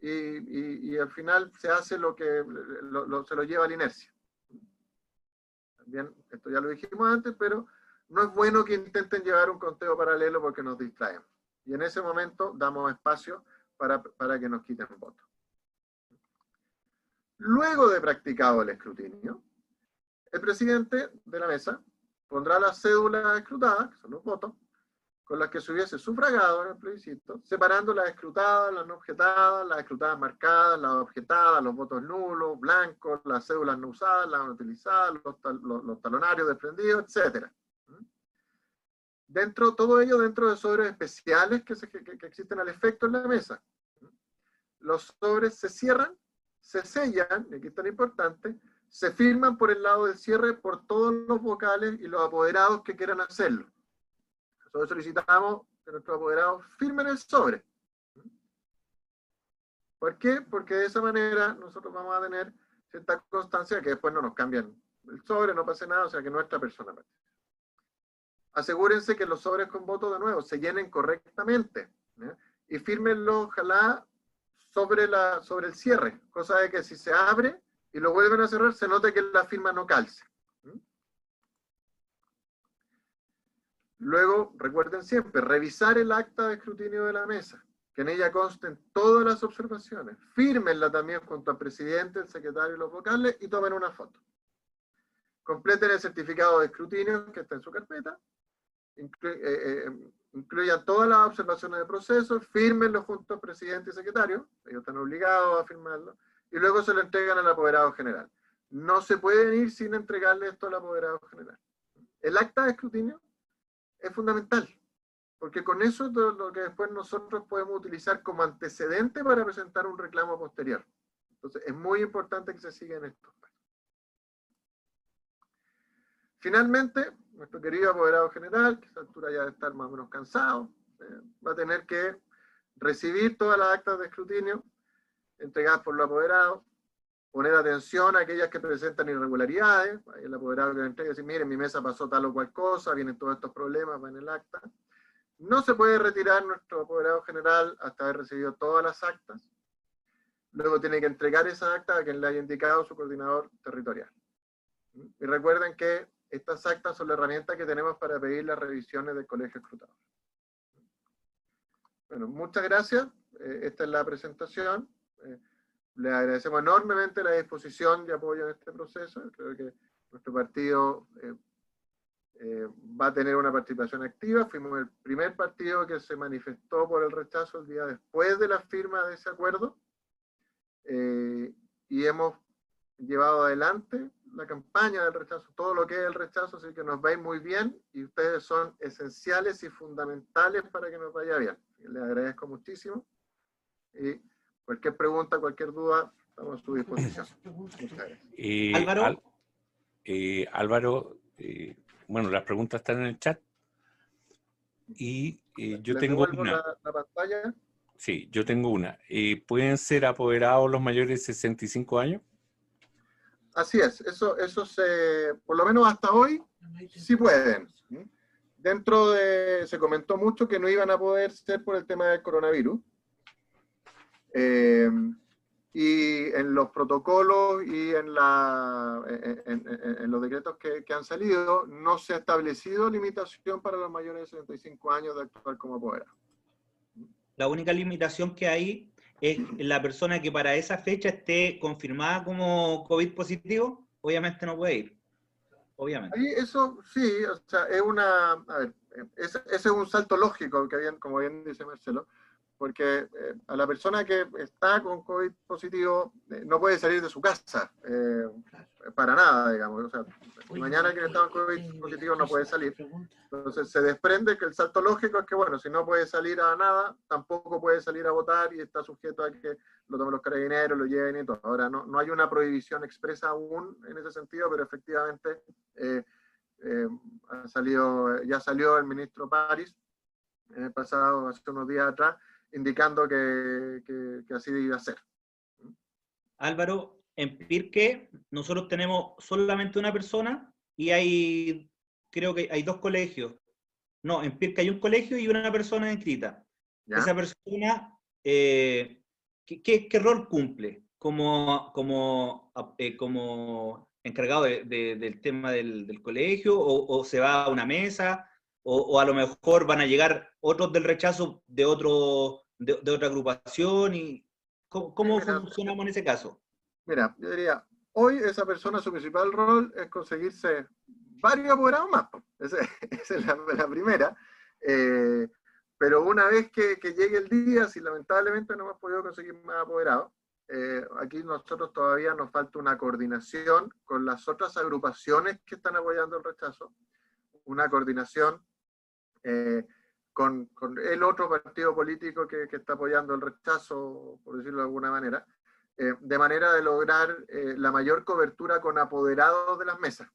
Y al final se hace lo que se lo lleva a la inercia. También, esto ya lo dijimos antes, pero no es bueno que intenten llevar un conteo paralelo porque nos distraemos. Y en ese momento damos espacio para que nos quiten votos. Luego de practicado el escrutinio, el presidente de la mesa pondrá las cédulas escrutadas, que son los votos, con las que se hubiese sufragado en el plebiscito, separando las escrutadas, las no objetadas, las escrutadas marcadas, las objetadas, los votos nulos, blancos, las cédulas no usadas, las no utilizadas, los talonarios desprendidos, etc. Todo ello dentro de sobres especiales que existen al efecto en la mesa. Los sobres se cierran, se sellan, y aquí es tan importante, se firman por el lado del cierre por todos los vocales y los apoderados que quieran hacerlo. Nosotros solicitamos que nuestros apoderados firmen el sobre. ¿Por qué? Porque de esa manera nosotros vamos a tener cierta constancia que después no nos cambian el sobre, no pase nada, o sea que nuestra persona participe. Asegúrense que los sobres con voto de nuevo se llenen correctamente, ¿eh? Y fírmenlo, ojalá, sobre el cierre, cosa de que si se abre y lo vuelven a cerrar, se note que la firma no calce. Luego, recuerden siempre, revisar el acta de escrutinio de la mesa, que en ella consten todas las observaciones. Fírmenla también junto al presidente, el secretario y los vocales y tomen una foto. Completen el certificado de escrutinio que está en su carpeta. Incluyan todas las observaciones de proceso, fírmenlo junto al presidente y secretario, ellos están obligados a firmarlo, y luego se lo entregan al apoderado general. No se pueden ir sin entregarle esto al apoderado general. El acta de escrutinio es fundamental, porque con eso es lo que después nosotros podemos utilizar como antecedente para presentar un reclamo posterior. Entonces es muy importante que se sigan estos pasos. Finalmente, nuestro querido apoderado general, que a esta altura ya debe estar más o menos cansado, va a tener que recibir todas las actas de escrutinio entregadas por los apoderados, poner atención a aquellas que presentan irregularidades. Ahí el apoderado que le entrega y dice, miren, en mi mesa pasó tal o cual cosa, vienen todos estos problemas, va en el acta. No se puede retirar nuestro apoderado general hasta haber recibido todas las actas. Luego tiene que entregar esa acta a quien le haya indicado su coordinador territorial. Y recuerden que estas actas son la herramienta que tenemos para pedir las revisiones del colegio escrutador. Bueno, muchas gracias. Esta es la presentación. Le agradecemos enormemente la disposición y apoyo en este proceso. Creo que nuestro partido va a tener una participación activa. Fuimos el primer partido que se manifestó por el rechazo el día después de la firma de ese acuerdo. Y hemos llevado adelante la campaña del rechazo, todo lo que es el rechazo, así que nos va a ir muy bien y ustedes son esenciales y fundamentales para que nos vaya bien. Les agradezco muchísimo y cualquier pregunta, cualquier duda, estamos a su disposición. Muchas gracias. Álvaro. Álvaro, bueno, las preguntas están en el chat y yo tengo una. La pantalla. Sí, yo tengo una. ¿Pueden ser apoderados los mayores de 65 años? Así es, eso por lo menos hasta hoy, sí pueden. Se comentó mucho que no iban a poder ser por el tema del coronavirus. Y en los protocolos y en los decretos que han salido, no se ha establecido limitación para los mayores de 65 años de actuar como apoderados. La única limitación que hay es la persona que para esa fecha esté confirmada como COVID positivo, obviamente no puede ir. Obviamente. Ahí eso sí, o sea, es una, a ver, ese es un salto lógico, como bien dice Marcelo, porque a la persona que está con COVID positivo no puede salir de su casa, para nada, digamos. O sea, mañana quien está con COVID positivo no puede salir. Entonces se desprende que el salto lógico es que, bueno, si no puede salir a nada, tampoco puede salir a votar y está sujeto a que lo tomen los carabineros, lo lleven y todo. Ahora, no hay una prohibición expresa aún en ese sentido, pero efectivamente ya salió el ministro París en el pasado, hace unos días atrás, indicando que así iba a ser. Álvaro, en Pirque nosotros tenemos solamente una persona y creo que hay dos colegios. No, en Pirque hay un colegio y una persona inscrita. ¿Ya? Esa persona, ¿qué rol cumple? Como encargado del tema del colegio, o se va a una mesa, o a lo mejor van a llegar otros del rechazo de otra agrupación, y ¿cómo funcionamos en ese caso? Mira, yo diría, hoy esa persona, su principal rol es conseguirse varios apoderados más. Esa es la primera. Pero una vez que llegue el día, si lamentablemente no hemos podido conseguir más apoderados, aquí nosotros todavía nos falta una coordinación con las otras agrupaciones que están apoyando el rechazo, una coordinación con el otro partido político que está apoyando el rechazo, por decirlo de alguna manera, de manera de lograr la mayor cobertura con apoderados de las mesas.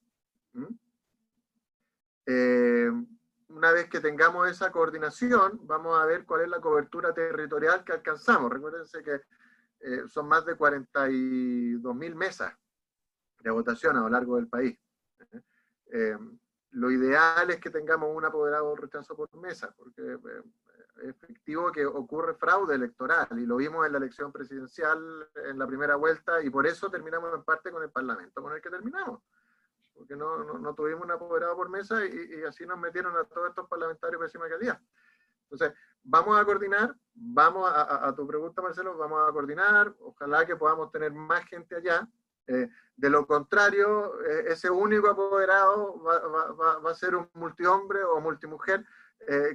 Una vez que tengamos esa coordinación, vamos a ver cuál es la cobertura territorial que alcanzamos. Recuérdense que son más de 42.000 mesas de votación a lo largo del país. Lo ideal es que tengamos un apoderado de rechazo por mesa, porque es efectivo que ocurre fraude electoral, y lo vimos en la elección presidencial en la primera vuelta, y por eso terminamos en parte con el Parlamento con el que terminamos. porque no tuvimos un apoderado por mesa y así nos metieron a todos estos parlamentarios de pésima calidad. Entonces, vamos a coordinar, a tu pregunta, Marcelo, vamos a coordinar, ojalá que podamos tener más gente allá. De lo contrario, ese único apoderado va a ser un multihombre o multimujer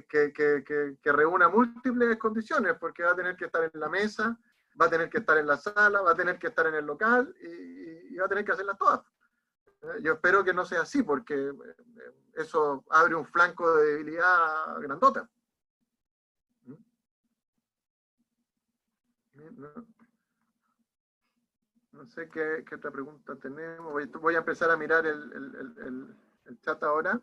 que reúna múltiples condiciones, porque va a tener que estar en la mesa, va a tener que estar en la sala, va a tener que estar en el local y va a tener que hacerlas todas. Yo espero que no sea así, porque eso abre un flanco de debilidad grandota. No sé qué otra pregunta tenemos. Voy a empezar a mirar el chat ahora.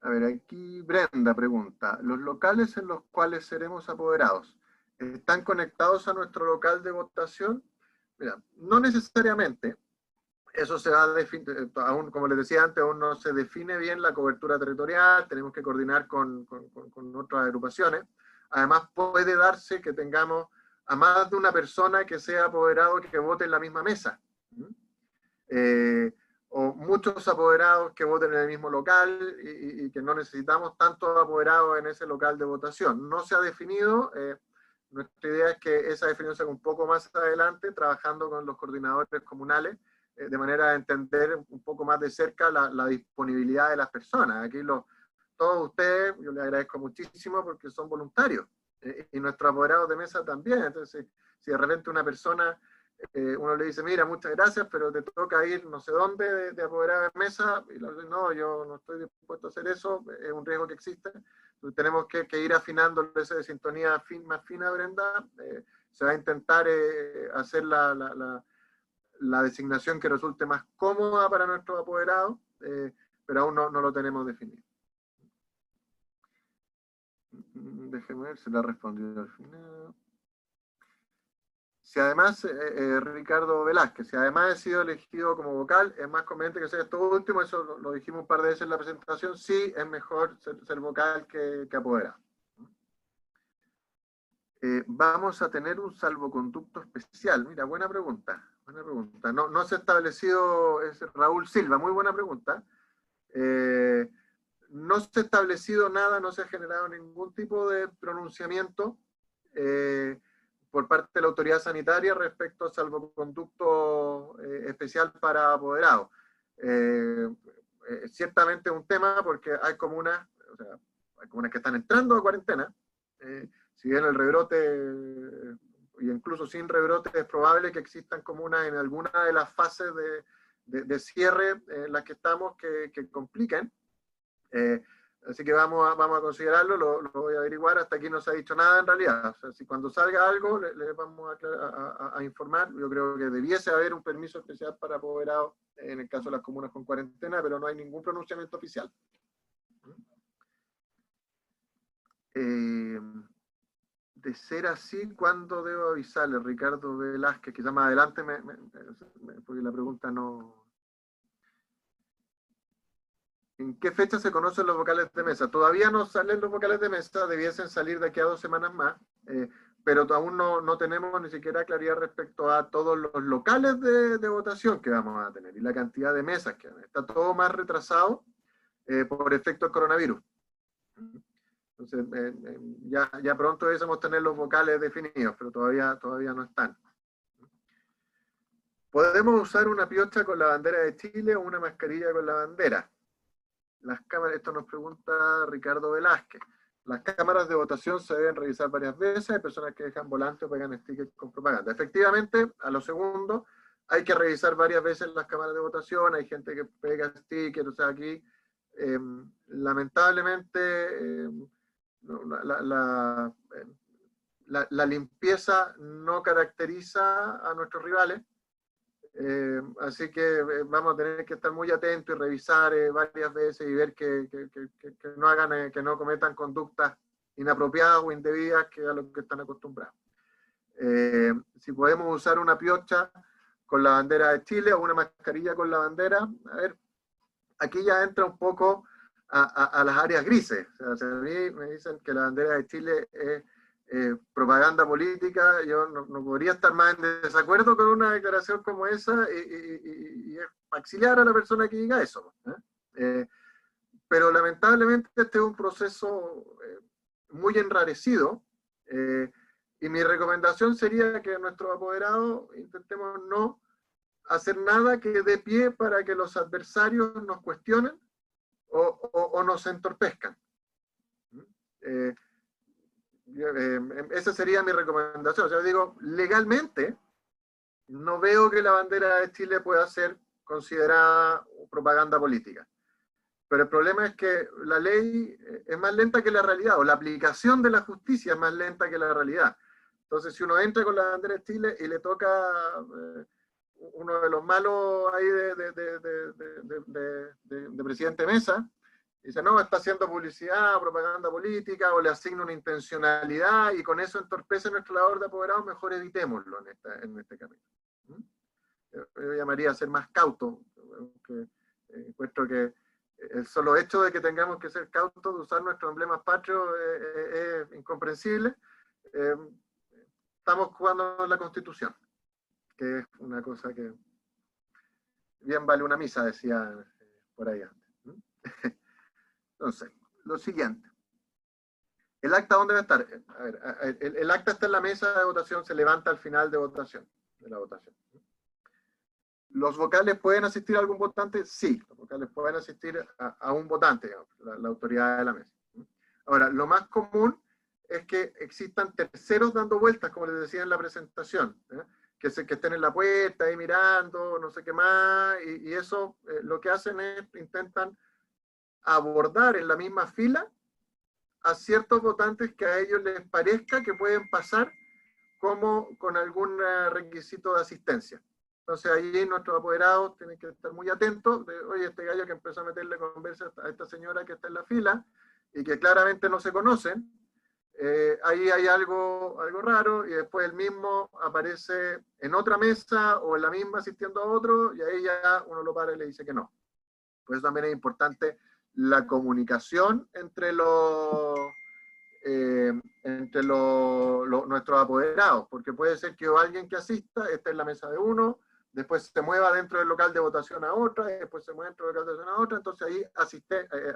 A ver, aquí Brenda pregunta, ¿los locales en los cuales seremos apoderados están conectados a nuestro local de votación? Mira, no necesariamente. Eso se va a definir, aún, como les decía antes, aún no se define bien la cobertura territorial, tenemos que coordinar con otras agrupaciones. Además, puede darse que tengamos a más de una persona que sea apoderado que vote en la misma mesa. O muchos apoderados que voten en el mismo local y que no necesitamos tantos apoderados en ese local de votación. No se ha definido, nuestra idea es que esa definición se haga un poco más adelante, trabajando con los coordinadores comunales, de manera de entender un poco más de cerca la disponibilidad de las personas. Aquí todos ustedes, yo les agradezco muchísimo porque son voluntarios, y nuestros apoderados de mesa también. Entonces, si de repente una persona, uno le dice, mira, muchas gracias, pero te toca ir no sé dónde de apoderado de mesa, y le dice, no, yo no estoy dispuesto a hacer eso, es un riesgo que existe. Entonces, tenemos que ir afinando esa de sintonía más fina, Brenda. Se va a intentar hacer la designación que resulte más cómoda para nuestros apoderados, pero aún no lo tenemos definido. Déjeme ver si la ha respondido al final. Si además, Ricardo Velázquez, si además he sido elegido como vocal, es más conveniente que sea esto último, eso lo dijimos un par de veces en la presentación, sí, es mejor ser vocal que apoderado. Vamos a tener un salvoconducto especial. Mira, buena pregunta. Buena pregunta. No se ha establecido, es Raúl Silva, muy buena pregunta. No se ha establecido nada, no se ha generado ningún tipo de pronunciamiento por parte de la autoridad sanitaria respecto al salvoconducto especial para apoderados. Ciertamente es un tema porque hay comunas, hay comunas que están entrando a cuarentena. Si bien el rebrote, y incluso sin rebrote, es probable que existan comunas en alguna de las fases de cierre en las que estamos que compliquen. Así que vamos a considerarlo, lo voy a averiguar. Hasta aquí no se ha dicho nada en realidad. O sea, si cuando salga algo le vamos a informar. Yo creo que debiese haber un permiso especial para apoderados en el caso de las comunas con cuarentena, pero no hay ningún pronunciamiento oficial. De ser así, ¿cuándo debo avisarle? Ricardo Velázquez, quizás más adelante, porque la pregunta no... ¿En qué fecha se conocen los vocales de mesa? Todavía no salen los vocales de mesa, debiesen salir de aquí a 2 semanas más, pero aún no tenemos ni siquiera claridad respecto a todos los locales de votación que vamos a tener y la cantidad de mesas que hay. Está todo más retrasado por efecto del coronavirus. Entonces, ya pronto deberíamos tener los vocales definidos, pero todavía no están. ¿Podemos usar una piocha con la bandera de Chile o una mascarilla con la bandera? Las cámaras, esto nos pregunta Ricardo Velázquez. Las cámaras de votación se deben revisar varias veces, hay personas que dejan volantes o pegan stickers con propaganda. Efectivamente, a lo segundo, hay que revisar varias veces las cámaras de votación, hay gente que pega stickers, o sea, aquí, lamentablemente, la limpieza no caracteriza a nuestros rivales. Así que vamos a tener que estar muy atentos y revisar varias veces y ver que no hagan, que no cometan conductas inapropiadas o indebidas que a lo que están acostumbrados. Si podemos usar una piocha con la bandera de Chile o una mascarilla con la bandera, a ver, aquí ya entra un poco a las áreas grises. O sea, si a mí me dicen que la bandera de Chile propaganda política. Yo no podría estar más en desacuerdo con una declaración como esa y auxiliar a la persona que diga eso. Pero lamentablemente este es un proceso muy enrarecido, y mi recomendación sería que nuestros apoderados intentemos no hacer nada que dé pie para que los adversarios nos cuestionen o nos entorpezcan. Esa sería mi recomendación. O sea, digo, legalmente no veo que la bandera de Chile pueda ser considerada propaganda política. Pero el problema es que la ley es más lenta que la realidad, o la aplicación de la justicia es más lenta que la realidad. Entonces, si uno entra con la bandera de Chile y le toca uno de los malos ahí de presidente Mesa, dice, no, está haciendo publicidad, propaganda política, o le asigna una intencionalidad, y con eso entorpece nuestra labor de apoderados, mejor evitémoslo en este camino. Yo llamaría a ser más cauto, porque encuentro que el solo hecho de que tengamos que ser cautos de usar nuestros emblemas patrios es incomprensible. Estamos jugando en la Constitución, que es una cosa que bien vale una misa, decía por ahí antes. Entonces, lo siguiente. ¿El acta dónde va a estar? A ver, el acta está en la mesa de votación, se levanta al final de la votación. ¿Los vocales pueden asistir a algún votante? Sí, los vocales pueden asistir a un votante, digamos, la autoridad de la mesa. Ahora, lo más común es que existan terceros dando vueltas, como les decía en la presentación, que estén en la puerta ahí mirando, no sé qué más, y eso lo que hacen es, intentan abordar en la misma fila a ciertos votantes que a ellos les parezca que pueden pasar como con algún requisito de asistencia. Entonces ahí nuestros apoderados tienen que estar muy atentos de, oye, este gallo que empezó a meterle conversa a esta señora que está en la fila y que claramente no se conocen, ahí hay algo raro, y después el mismo aparece en otra mesa o en la misma asistiendo a otro, y ahí ya uno lo para y le dice que no. Por eso también es importante la comunicación entre nuestros apoderados, porque puede ser que alguien que asista esté en la mesa de uno, después se mueva dentro del local de votación a otra, y después se mueve dentro del local de votación a otra. Entonces ahí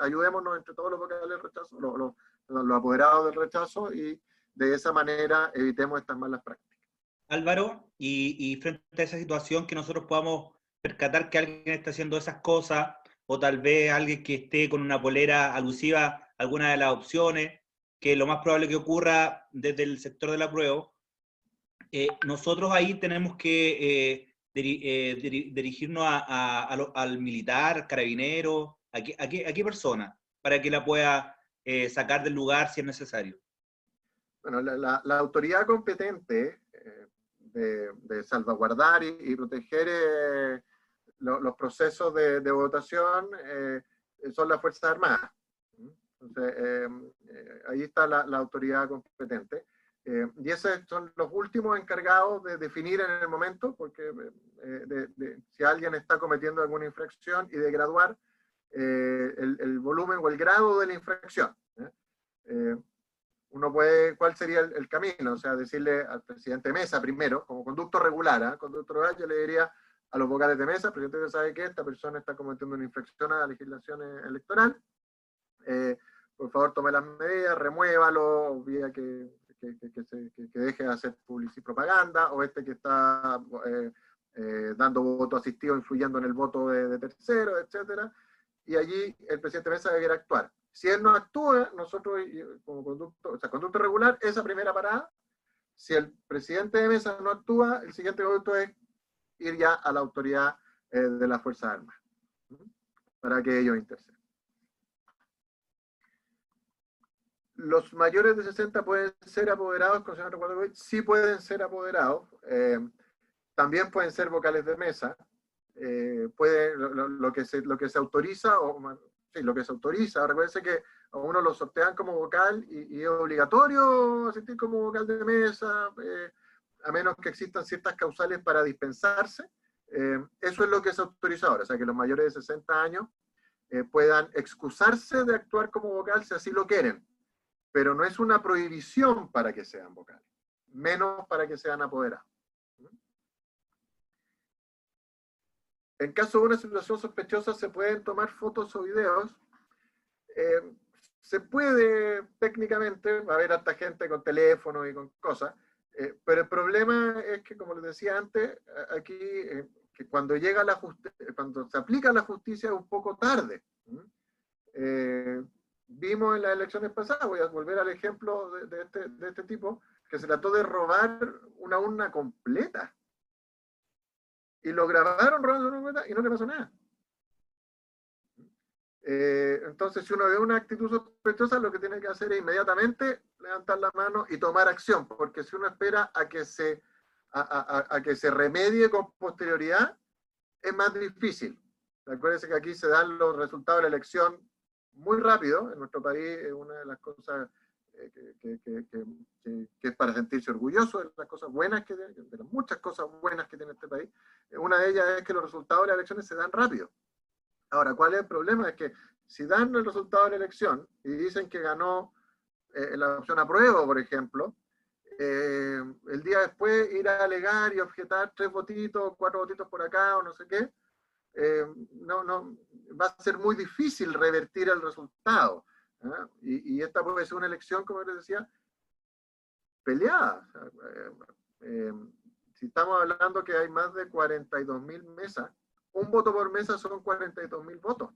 ayudémonos entre todos los vocales del rechazo, los apoderados del rechazo, y de esa manera evitemos estas malas prácticas. Álvaro, y frente a esa situación que nosotros podamos percatar que alguien está haciendo esas cosas, o tal vez alguien que esté con una polera alusiva a alguna de las opciones, que lo más probable que ocurra desde el sector del apruebo, nosotros ahí tenemos que dirigirnos al militar, carabinero, ¿a qué persona? Para que la pueda sacar del lugar si es necesario. Bueno, la autoridad competente de salvaguardar y proteger los procesos de votación son las Fuerzas Armadas. Entonces, ahí está la autoridad competente. Y esos son los últimos encargados de definir en el momento, porque si alguien está cometiendo alguna infracción, y de graduar el volumen o el grado de la infracción. Uno puede, ¿cuál sería el camino? O sea, decirle al presidente de mesa primero, como conducto regular, conducto regular, yo le diría a los vocales de mesa, presidente, ¿sabe qué? Esta persona está cometiendo una infracción a la legislación electoral. Por favor, tome las medidas, remuévalo, vía que deje de hacer publicidad y propaganda, o que está dando voto asistido, influyendo en el voto de terceros, etcétera. Y allí el presidente de mesa debiera actuar. Si él no actúa, nosotros, como conducto regular, esa primera parada. Si el presidente de mesa no actúa, el siguiente conducto es ir ya a la autoridad de las Fuerzas Armadas, para que ellos intercedan. ¿Los mayores de 60 pueden ser apoderados? Sí pueden ser apoderados. También pueden ser vocales de mesa. Lo que se autoriza, lo que se autoriza. Recuerden que a uno lo sortean como vocal y es obligatorio asistir como vocal de mesa, a menos que existan ciertas causales para dispensarse. Eso es lo que se autoriza ahora, o sea, que los mayores de 60 años puedan excusarse de actuar como vocal si así lo quieren. pero no es una prohibición para que sean vocales, menos para que sean apoderados. En caso de una situación sospechosa se pueden tomar fotos o videos. Se puede técnicamente, va a haber hasta gente con teléfono y con cosas, pero el problema es que, como les decía antes, aquí, que cuando cuando se aplica la justicia es un poco tarde. Vimos en las elecciones pasadas, voy a volver al ejemplo de este tipo, que se trató de robar una urna completa. Y lo grabaron robando una urna completa y no le pasó nada. Entonces, si uno ve una actitud sospechosa, lo que tiene que hacer es inmediatamente levantar la mano y tomar acción, porque si uno espera a que se remedie con posterioridad, es más difícil. Acuérdense que aquí se dan los resultados de la elección muy rápido. En nuestro país es una de las cosas que es para sentirse orgulloso, de las cosas buenas de las muchas cosas buenas que tiene este país. Una de ellas es que los resultados de las elecciones se dan rápido. Ahora, ¿cuál es el problema? Es que si dan el resultado de la elección y dicen que ganó la opción apruebo, por ejemplo, el día después ir a alegar y objetar 3 votitos, 4 votitos por acá o no sé qué, va a ser muy difícil revertir el resultado. Y esta puede ser una elección, como les decía, peleada. Si estamos hablando que hay más de 42.000 mesas, un voto por mesa son 42.000 votos.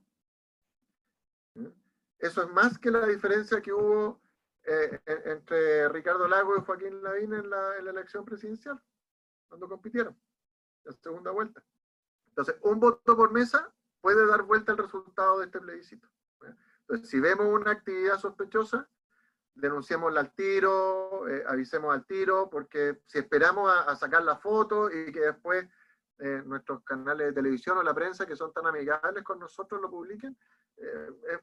Eso es más que la diferencia que hubo entre Ricardo Lagos y Joaquín Lavín en la elección presidencial, cuando compitieron, la segunda vuelta. Entonces, un voto por mesa puede dar vuelta el resultado de este plebiscito. Entonces, si vemos una actividad sospechosa, denunciémosla al tiro, avisemos al tiro, porque si esperamos a sacar la foto y que después nuestros canales de televisión o la prensa, que son tan amigables con nosotros, lo publiquen,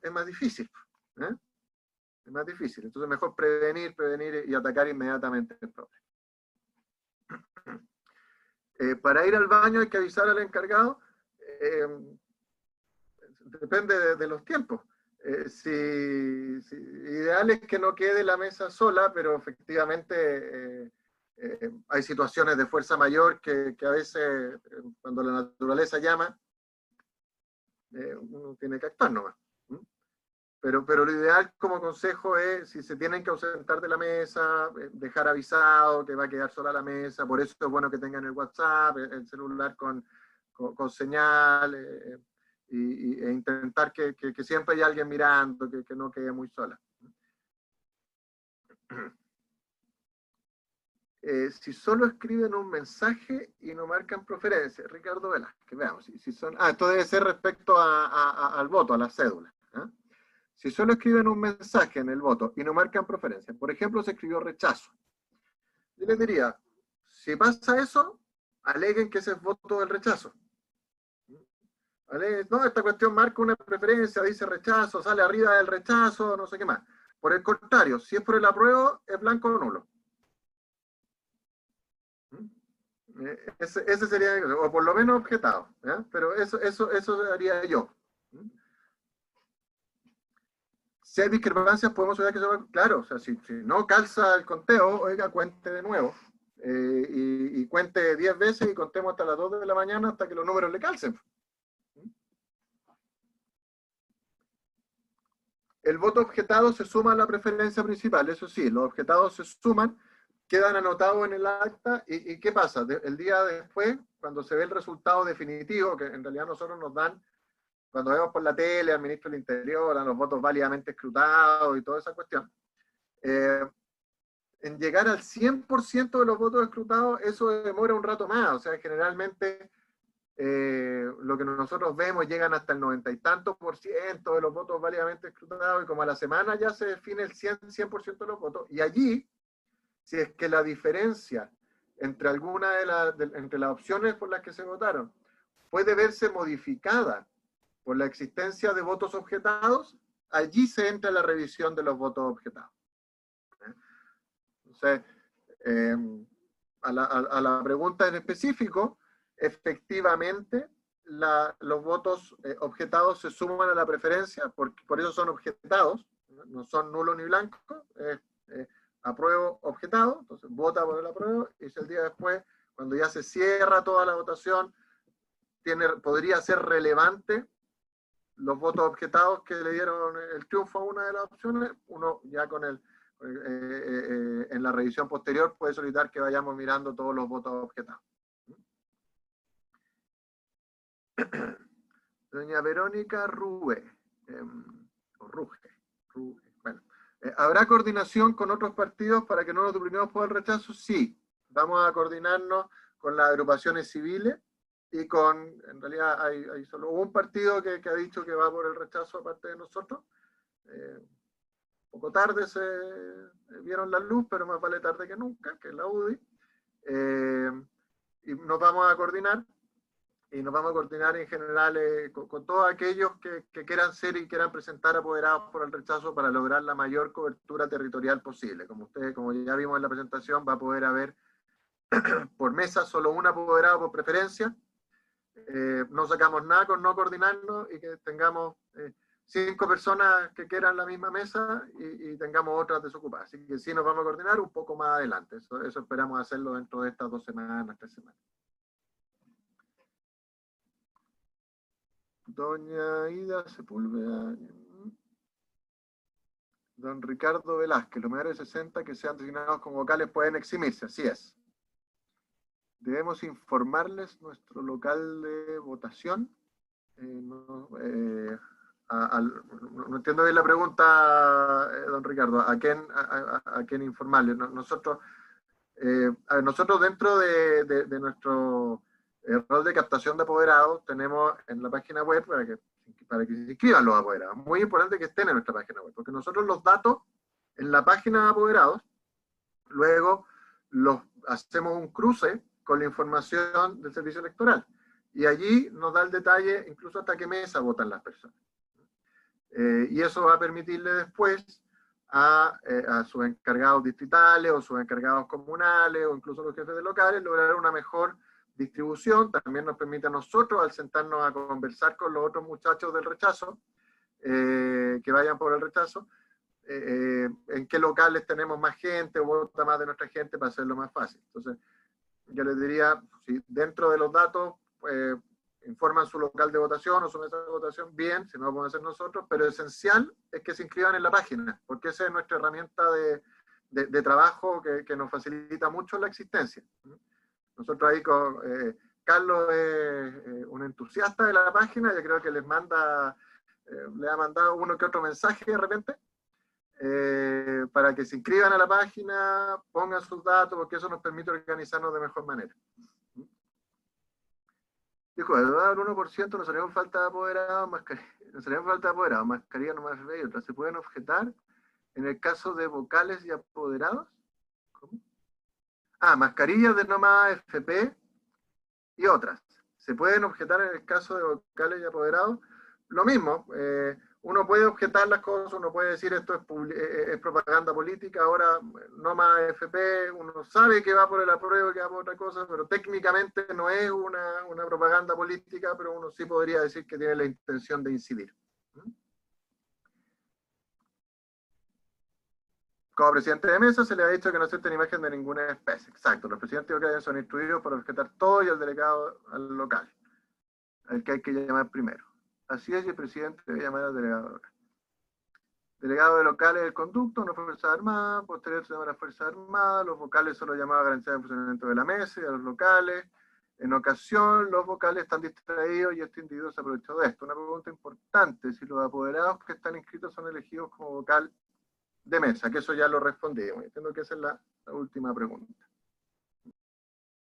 es más difícil. Es más difícil. Entonces, mejor prevenir y atacar inmediatamente el problema. Para ir al baño hay que avisar al encargado. Depende de los tiempos. Ideal es que no quede la mesa sola, pero efectivamente hay situaciones de fuerza mayor que a veces, cuando la naturaleza llama, uno tiene que actuar nomás. Pero lo ideal como consejo es, si se tienen que ausentar de la mesa, dejar avisado que va a quedar sola la mesa. Por eso es bueno que tengan el WhatsApp, el celular con señal, e intentar que siempre haya alguien mirando, que no quede muy sola. Si solo escriben un mensaje y no marcan preferencia, Ricardo Velázquez, veamos. Esto debe ser respecto al voto, a la cédula. Si solo escriben un mensaje en el voto y no marcan preferencia, por ejemplo, se escribió rechazo, yo les diría, si pasa eso, aleguen que ese es voto del rechazo. No, esta cuestión marca una preferencia, dice rechazo, sale arriba del rechazo, no sé qué más. Por el contrario, si es por el apruebo, es blanco o nulo. Ese sería, o por lo menos objetado, ¿ya? Pero eso haría yo. Si hay discrepancias, podemos ver que claro, o sea, si no calza el conteo, oiga, cuente de nuevo. Y cuente 10 veces y contemos hasta las 2 de la mañana hasta que los números le calcen. El voto objetado se suma a la preferencia principal, eso sí, los objetados se suman, quedan anotados en el acta, y ¿qué pasa? El día después, cuando se ve el resultado definitivo, que en realidad nosotros nos dan, cuando vemos por la tele al ministro del Interior, a los votos válidamente escrutados y toda esa cuestión, en llegar al 100% de los votos escrutados, eso demora un rato más. O sea, generalmente lo que nosotros vemos llegan hasta el 90 y tantos % de los votos válidamente escrutados, y como a la semana ya se define el 100% de los votos, y allí, si es que la diferencia entre alguna entre las opciones por las que se votaron puede verse modificada por la existencia de votos objetados, allí se entra la revisión de los votos objetados. Entonces, a la pregunta en específico, efectivamente, los votos objetados se suman a la preferencia, por eso son objetados, no son nulos ni blancos, apruebo, objetado, entonces vota por el apruebo, y si el día después, cuando ya se cierra toda la votación, podría ser relevante los votos objetados que le dieron el triunfo a una de las opciones, uno ya en la revisión posterior puede solicitar que vayamos mirando todos los votos objetados. Doña Verónica Rue, o Ruge, bueno. ¿Habrá coordinación con otros partidos para que no nos duplicemos por el rechazo? Sí, vamos a coordinarnos con las agrupaciones civiles y en realidad hay solo un partido que ha dicho que va por el rechazo aparte de nosotros. Poco tarde se vieron la luz, pero más vale tarde que nunca, que es la UDI. Y nos vamos a coordinar. Y nos vamos a coordinar en general con todos aquellos que quieran ser y quieran presentar apoderados por el rechazo para lograr la mayor cobertura territorial posible. Como ya vimos en la presentación, va a poder haber por mesa solo un apoderado por preferencia. No sacamos nada con no coordinarnos y que tengamos 5 personas que quieran la misma mesa y tengamos otras desocupadas. Así que sí nos vamos a coordinar un poco más adelante. Eso esperamos hacerlo dentro de estas 2 semanas, 3 semanas. Doña Ida Sepúlveda. Don Ricardo Velázquez, los mayores de 60 que sean designados como vocales pueden eximirse, así es. Debemos informarles nuestro local de votación. No entiendo bien la pregunta, don Ricardo. ¿A quién informarles? Nosotros dentro de nuestro rol de captación de apoderados tenemos en la página web para que se inscriban los apoderados. Muy importante que estén en nuestra página web, porque nosotros los datos en la página de apoderados, luego los hacemos un cruce con la información del servicio electoral. Y allí nos da el detalle incluso hasta qué mesa votan las personas. Y eso va a permitirle después a sus encargados distritales o sus encargados comunales o incluso los jefes de locales lograr una mejor distribución. También nos permite a nosotros, al sentarnos a conversar con los otros muchachos del rechazo, que vayan por el rechazo, en qué locales tenemos más gente o vota más de nuestra gente para hacerlo más fácil. Entonces, yo les diría, si dentro de los datos informan su local de votación o su mesa de votación, bien, si no lo podemos hacer nosotros, pero esencial es que se inscriban en la página, porque esa es nuestra herramienta de trabajo que nos facilita mucho la existencia. Nosotros ahí Carlos es un entusiasta de la página, yo creo que le ha mandado uno que otro mensaje de repente, para que se inscriban a la página, pongan sus datos, porque eso nos permite organizarnos de mejor manera. Dijo, de dar 1% nos haríamos falta de apoderados, mascarilla no más y otras. ¿Se pueden objetar en el caso de vocales y apoderados? ¿Cómo? Mascarillas de no más FP y otras. ¿Se pueden objetar en el caso de vocales y apoderados? Lo mismo, uno puede objetar las cosas, uno puede decir esto es propaganda política, ahora no más FP, uno sabe que va por el apruebo, que va por otra cosa, pero técnicamente no es una propaganda política, pero uno sí podría decir que tiene la intención de incidir. Como presidente de mesa se le ha dicho que no acepten imagen de ninguna especie. Exacto, los presidentes locales son instruidos para objetar todo y el delegado al local, al que hay que llamar primero. Así es, y el presidente debe llamar al delegado local. Delegado de locales del conducto, no Fuerzas Armadas, posterior se llama a las Fuerzas Armadas, los vocales solo llamados a garantizar el funcionamiento de la mesa y a los locales. En ocasión, los vocales están distraídos y este individuo se aprovechó de esto. Una pregunta importante, si los apoderados que están inscritos son elegidos como vocal de mesa, que eso ya lo respondimos. Entiendo que esa es la última pregunta.